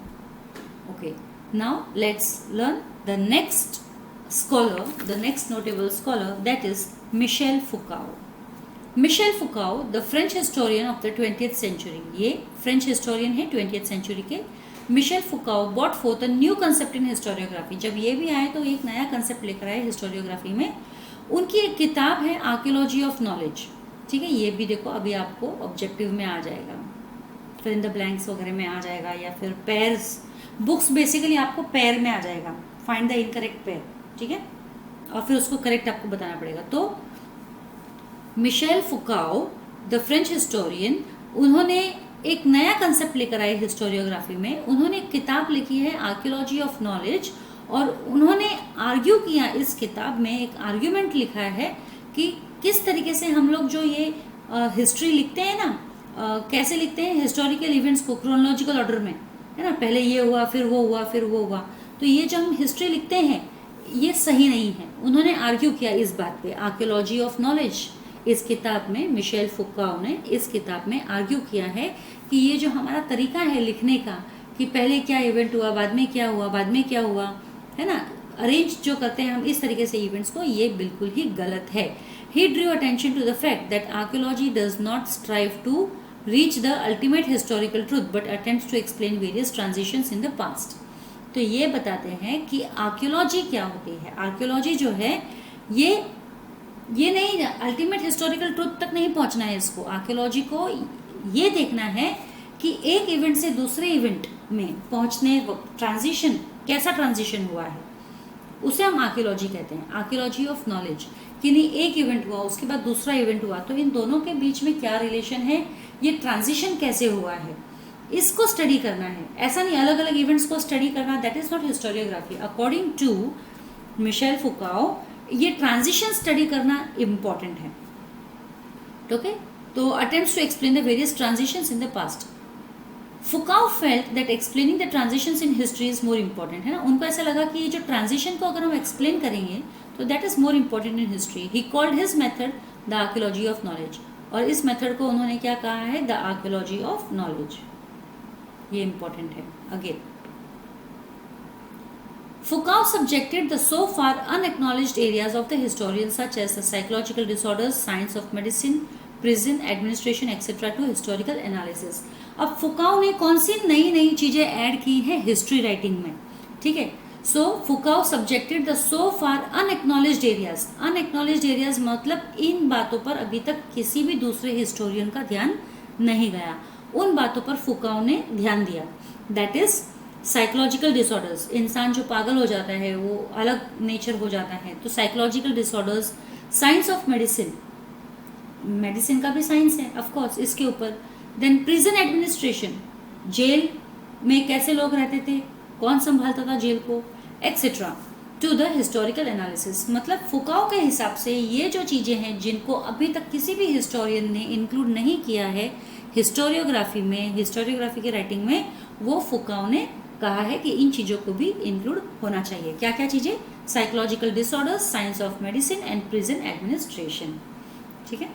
Okay, now let's learn the next scholar, the next notable scholar, that is Michel Foucault. Michel Foucault the French historian of the 20th century, ये फ्रेंच हिस्टोरियन है 20th सेंचुरी के। Michel Foucault brought forth a new concept in historiography. जब ये भी आए तो एक नया कंसेप्ट लेकर आए हिस्टोरियोग्राफी में। उनकी एक किताब है आर्कियोलॉजी ऑफ नॉलेज, ठीक है, ये भी देखो अभी आपको ऑब्जेक्टिव में आ जाएगा, फिर इन द ब्लैंक्स वगैरह में आ जाएगा, या फिर पेयर्स बुक्स, बेसिकली आपको पेयर में आ जाएगा, फाइंड द इनकरेक्ट पेयर, ठीक है, और फिर उसको करेक्ट आपको बताना पड़ेगा। तो Michel Foucault the French historian, उन्होंने एक नया कंसेप्ट लेकर आए हिस्टोरियोग्राफी में। उन्होंने एक किताब लिखी है आर्कियोलॉजी ऑफ नॉलेज, और उन्होंने आर्ग्यू किया, इस किताब में एक आर्ग्यूमेंट लिखा है कि किस तरीके से हम लोग जो ये हिस्ट्री लिखते हैं ना, कैसे लिखते हैं हिस्टोरिकल इवेंट्स को क्रोनोलॉजिकल ऑर्डर में, है ना, पहले ये हुआ फिर वो हुआ फिर वो हुआ, तो ये जो हम हिस्ट्री लिखते हैं ये सही नहीं है। उन्होंने आर्ग्यू किया इस बात पे, आर्कियोलॉजी ऑफ नॉलेज इस किताब में मिशेल फुकाओ ने इस किताब में आर्ग्यू किया है कि ये जो हमारा तरीका है लिखने का कि पहले क्या इवेंट हुआ, बाद में क्या हुआ, बाद में क्या हुआ, है ना, अरेंज जो करते हैं हम इस तरीके से इवेंट्स को, ये बिल्कुल ही गलत है। He drew attention to the fact that archaeology does not strive to reach the ultimate historical truth but attempts to explain various transitions in the past. तो ये बताते हैं कि आर्कियोलॉजी क्या होती है। आर्कियोलॉजी जो है ये नहीं अल्टीमेट हिस्टोरिकल ट्रुथ तक नहीं पहुंचना है इसको। आर्कियोलॉजी को ये देखना है कि एक इवेंट से दूसरे इवेंट में पहुंचने वक्त ट्रांजिशन, कैसा ट्रांजिशन हुआ है, उसे हम आर्कियोलॉजी कहते हैं, आर्कियोलॉजी ऑफ नॉलेज। कि नहीं एक इवेंट हुआ उसके बाद दूसरा इवेंट हुआ, तो इन दोनों के बीच में क्या रिलेशन है, ये ट्रांजिशन कैसे हुआ है, इसको स्टडी करना है। ऐसा नहीं अलग अलग इवेंट्स को स्टडी करना, that is not historiography. According to Michel Foucault ये ट्रांजिशन स्टडी करना इम्पॉर्टेंट है। ओके, तो attempts to explain the various transitions in the past. Foucault felt that explaining the transitions in history is more important, है ना, उनको ऐसा लगा कि ये जो ट्रांजिशन को अगर हम एक्सप्लेन करेंगे तो that is more important in history. He called his method the archaeology of knowledge, और इस मेथड को उन्होंने क्या कहा है, द आर्कियोलॉजी ऑफ नॉलेज। ये इम्पॉर्टेंट है। Again Foucault subjected the so far unacknowledged areas of the historian such as the psychological disorders, science of medicine, prison administration etc. to historical analysis. अब Foucault ने कौन सी नई नई चीजें add की हैं हिस्ट्री राइटिंग में, ठीक है। सो Foucault subjected the so far unacknowledged areas. unacknowledged areas मतलब इन बातों पर अभी तक किसी भी दूसरे हिस्टोरियन का ध्यान नहीं गया, उन बातों पर Foucault ने ध्यान दिया। दैट इज साइकोलॉजिकल डिसऑर्डर्स, इंसान जो पागल हो जाता है वो अलग नेचर हो जाता है, तो psychological disorders. Science of medicine, medicine का भी साइंस है ऑफ कोर्स इसके ऊपर। देन प्रिजन एडमिनिस्ट्रेशन, जेल में कैसे लोग रहते थे, कौन संभालता था जेल को, etcetera. To the historical analysis, मतलब फुकाओ के हिसाब से ये जो चीज़ें हैं जिनको अभी तक किसी भी हिस्टोरियन ने इंक्लूड नहीं किया है हिस्टोरियोग्राफी में, हिस्टोरियोग्राफी की राइटिंग में, वो फुकाओ ने कहा है कि इन चीज़ों को भी इंक्लूड होना चाहिए। क्या क्या चीज़ें, psychological disorders, science of medicine and prison administration. ठीक है।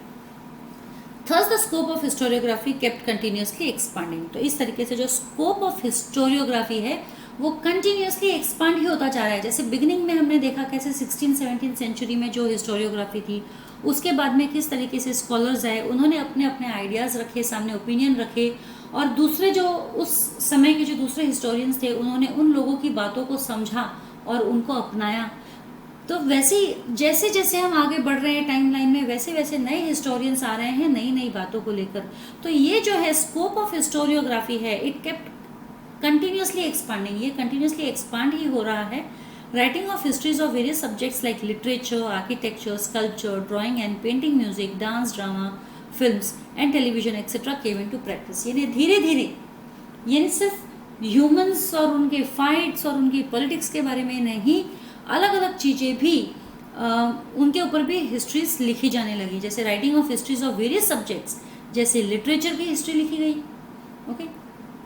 Thus the scope of historiography kept continuously expanding, तो इस तरीके से जो स्कोप ऑफ हिस्टोरियोग्राफी है वो कंटिन्यूसली एक्सपांड ही होता जा रहा है। जैसे बिगिनिंग में हमने देखा कैसे 16-17 सेंचुरी में जो हिस्टोरियोग्राफी थी, उसके बाद में किस तरीके से स्कॉलर्स आए, उन्होंने अपने अपने आइडियाज़ रखे सामने, ओपिनियन रखे, और दूसरे जो उस समय के जो दूसरे हिस्टोरियंस थे उन्होंने उन लोगों की बातों को समझा और उनको अपनाया। तो वैसे ही जैसे जैसे हम आगे बढ़ रहे हैं टाइमलाइन में, वैसे वैसे नए हिस्टोरियंस आ रहे हैं नई नई बातों को लेकर। तो ये जो है स्कोप ऑफ हिस्टोरियोग्राफी है, इट केप्ट कंटिन्यूसली एक्सपांडिंग, ये कंटिन्यूसली एक्सपांड ही हो रहा है। Writing of histories of various subjects like literature, architecture, sculpture, drawing and painting, music, dance, drama, films and television etcetera came into practice. यानी धीरे धीरे, यानी सिर्फ ह्यूमंस और उनके फाइट्स और उनकी पॉलिटिक्स के बारे में नहीं, अलग अलग चीज़ें भी उनके ऊपर भी हिस्ट्रीज लिखी जाने लगी। जैसे writing of histories of various subjects, जैसे लिटरेचर की हिस्ट्री लिखी गई, ओके,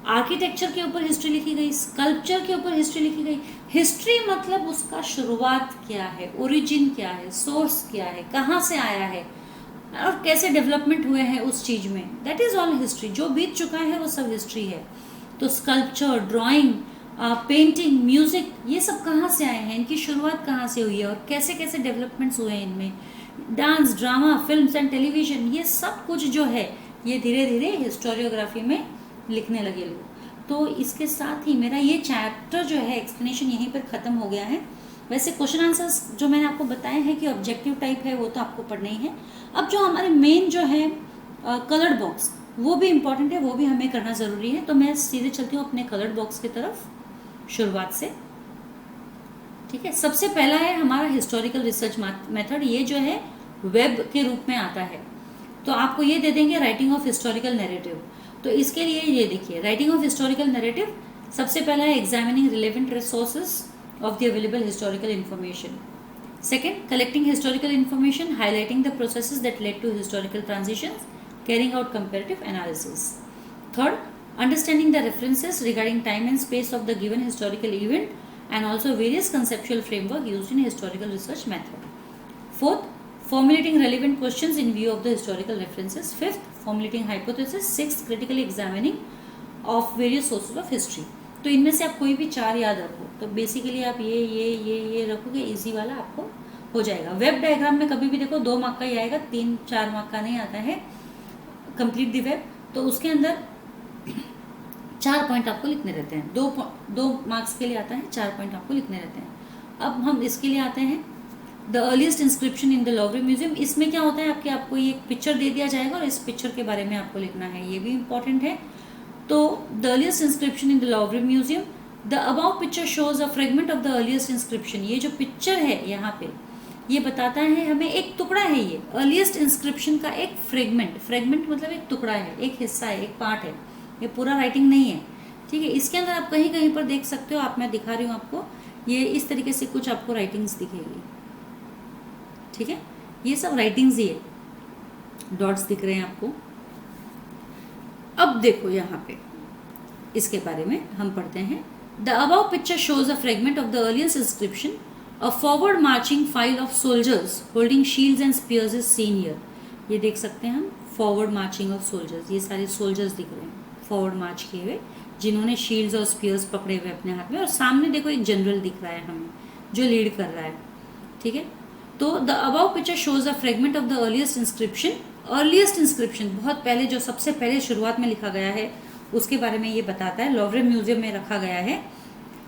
आर्किटेक्चर के ऊपर हिस्ट्री लिखी गई, स्कल्पचर के ऊपर हिस्ट्री लिखी गई। हिस्ट्री मतलब उसका शुरुआत क्या है, ओरिजिन क्या है, सोर्स क्या है, कहाँ से आया है और कैसे डेवलपमेंट हुए हैं उस चीज़ में, दैट इज ऑल हिस्ट्री। जो बीत चुका है वो सब हिस्ट्री है। तो स्कल्पचर, ड्राइंग, पेंटिंग, म्यूजिक, ये सब कहाँ से आए हैं, इनकी शुरुआत कहाँ से हुई है और कैसे कैसे डेवलपमेंट्स हुए हैं इनमें। Dance, drama, films and television, ये सब कुछ जो है ये धीरे धीरे हिस्टोरियोग्राफी में लिखने लगे लोग। तो इसके साथ ही मेरा ये चैप्टर जो है एक्सप्लेनेशन यहीं पर ख़त्म हो गया है। वैसे क्वेश्चन आंसर्स जो मैंने आपको बताए हैं कि ऑब्जेक्टिव टाइप है वो तो आपको पढ़ना ही है। अब जो हमारे मेन जो है कलर्ड बॉक्स, वो भी इम्पॉर्टेंट है, वो भी हमें करना ज़रूरी है। तो मैं सीधे चलती हूँ अपने कलर्ड बॉक्स की तरफ शुरुआत से। ठीक है, सबसे पहला है हमारा हिस्टोरिकल रिसर्च मेथड। ये जो है वेब के रूप में आता है। तो आपको ये दे देंगे राइटिंग ऑफ हिस्टोरिकल नैरेटिव। तो इसके लिए ये देखिए, राइटिंग ऑफ हिस्टोरिकल नैरेटिव सबसे पहला है examining relevant resources of the available historical information. Second, collecting historical information, highlighting the processes that led to historical transitions, carrying out comparative analysis. Third, understanding the references regarding time and space of the given historical event and also various conceptual framework used in historical research method. Fourth, formulating relevant questions in view of the historical references. Fifth, formulating hypothesis. Sixth, critically examining of various sources of history. तो इनमें से आप कोई भी चार याद रखो। तो बेसिकली आप ये रखोगे, इजी वाला आपको हो जाएगा। वेब डायग्राम में कभी भी देखो 2 मार्क का ही आएगा, 3-4 मार्क का नहीं आता है। कंप्लीट द वेब, तो उसके अंदर 4 पॉइंट आपको लिखने रहते हैं। 2 मार्क्स के लिए आता है, 4 पॉइंट आपको लिखने रहते हैं। अब हम इसके लिए आते हैं the earliest inscription in the लॉवरी museum. इसमें क्या होता है, आपको ये पिक्चर दे दिया जाएगा और इस पिक्चर के बारे में आपको लिखना है, ये भी इंपॉर्टेंट है। तो the earliest inscription in the लॉवरी museum, the about picture shows a fragment of the earliest inscription. ये जो पिक्चर है यहाँ पे, ये बताता है हमें, एक टुकड़ा है ये अर्लीस्ट इंस्क्रिप्शन का, एक फ्रेगमेंट मतलब एक टुकड़ा है, एक हिस्सा है, एक पार्ट है, ये पूरा राइटिंग नहीं है। ठीक है, इसके अंदर आप कहीं कहीं पर देख सकते हो, आप मैं दिखा रही हूँ आपको, ये इस तरीके से कुछ आपको राइटिंग्स दिखेगी। ठीक है, ये सब राइटिंग्स ही है, डॉट्स दिख रहे हैं आपको। अब देखो यहाँ पे इसके बारे में हम पढ़ते हैं। The above picture shows a fragment of the earliest inscription, a forward marching file of soldiers holding shields and spears is seen here. ये देख सकते हैं हम, फॉरवर्ड मार्चिंग ऑफ सोल्जर्स, ये सारे सोल्जर्स दिख रहे हैं फॉरवर्ड मार्च किए हुए, जिन्होंने शील्ड्स और स्पीयर्स पकड़े हुए अपने हाथ में, और सामने देखो एक जनरल दिख रहा है हमें जो लीड कर रहा है। ठीक है, तो the above picture shows a fragment of the earliest inscription. Earliest inscription बहुत पहले, जो सबसे पहले शुरुआत में लिखा गया है उसके बारे में ये बताता है, लॉवरे म्यूजियम में रखा गया है।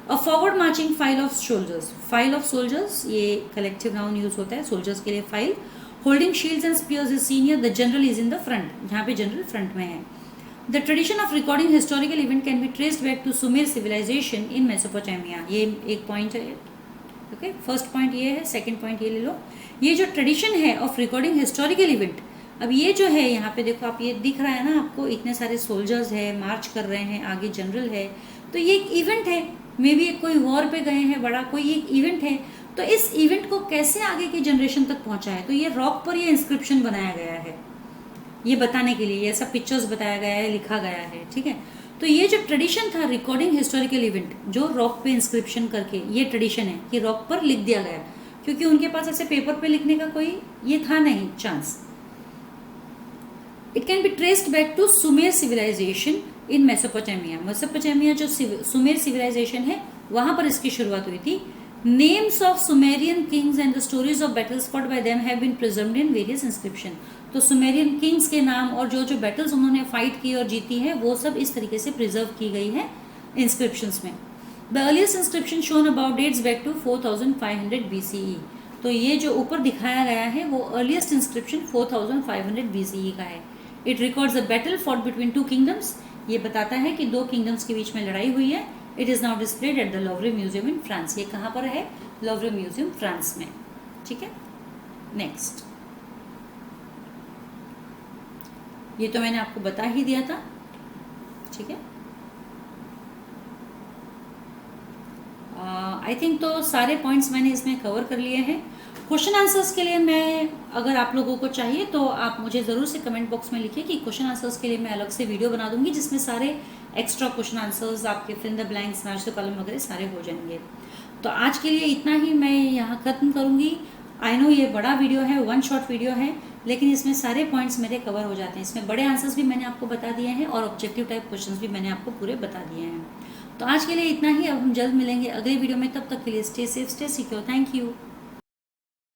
A forward marching file of soldiers, file of soldiers ये कलेक्टिव नाउन यूज होता है सोल्जर्स के लिए, file. Holding shields and spears is seen here, the general is in the front, यहाँ पे जनरल फ्रंट में है। The tradition of recording historical event can be traced back to Sumer civilization in Mesopotamia. ये एक point है, okay. First point ये है, second point ये ले लो। ये जो ट्रेडिशन है ऑफ रिकॉर्डिंग हिस्टोरिकल इवेंट, अब ये जो है यहाँ पे देखो आप, ये दिख रहा है ना आपको, इतने सारे सोल्जर्स है, मार्च कर रहे हैं, आगे जनरल है, तो ये एक इवेंट है, मे बी कोई वॉर पे गए हैं, बड़ा कोई एक इवेंट है। तो इस इवेंट को कैसे आगे की जनरेशन तक पहुंचा है, तो ये रॉक पर ये इंस्क्रिप्शन बनाया गया है, ये बताने के लिए, ये सब पिक्चर्स बताया गया है, लिखा गया है, ठीक है। तो ये जो ट्रेडिशन था रिकॉर्डिंग हिस्टोरिकल इवेंट, जो रॉक पे इंस्क्रिप्शन करके, ये ट्रेडिशन है कि रॉक पर लिख दिया गया, क्योंकि उनके पास ऐसे पेपर पे लिखने का कोई ये था नहीं chance. It can be traced back to Sumer civilization in Mesopotamia. Mesopotamia जो सुमेर सिविलाइजेशन है, वहां पर इसकी शुरुआत हुई थी। Names of Sumerian kings and the stories of battles fought by them have been preserved in various inscription. तो Sumerian kings के नाम और जो जो बैटल्स उन्होंने फाइट की और जीती है, वो सब इस तरीके से प्रिजर्व की गई है इंस्क्रिप्शंस में। The earliest inscription shown about dates back to 4500 BCE। तो ये जो ऊपर दिखाया गया है वो अर्लीस्ट इंस्क्रिप्शन 4500 BCE का है। It records a battle fought between two kingdoms. ये बताता है कि दो किंगडम्स के बीच में लड़ाई हुई है। It is now displayed at the Louvre museum in France. ये कहाँ पर है? लोवरे म्यूजियम फ्रांस में, ठीक है। नेक्स्ट, ये तो मैंने आपको बता ही दिया था, ठीक है। आई थिंक तो सारे पॉइंट्स मैंने इसमें कवर कर लिए हैं। क्वेश्चन आंसर्स के लिए मैं, अगर आप लोगों को चाहिए तो आप मुझे ज़रूर से कमेंट बॉक्स में लिखिए कि क्वेश्चन आंसर्स के लिए मैं अलग से वीडियो बना दूंगी, जिसमें सारे एक्स्ट्रा क्वेश्चन आंसर्स, आपके fill the blanks, match the column वगैरह सारे हो जाएंगे। तो आज के लिए इतना ही मैं यहाँ ख़त्म करूँगी। आई नो ये बड़ा वीडियो है, वन शॉट वीडियो है, लेकिन इसमें सारे पॉइंट्स मेरे कवर हो जाते हैं। इसमें बड़े आंसर्स भी मैंने आपको बता दिए हैं और ऑब्जेक्टिव टाइप क्वेश्चंस भी मैंने आपको पूरे बता दिए हैं। तो आज के लिए इतना ही। अब हम जल्द मिलेंगे अगले वीडियो में, तब तक के लिए stay safe, stay secure. Thank you.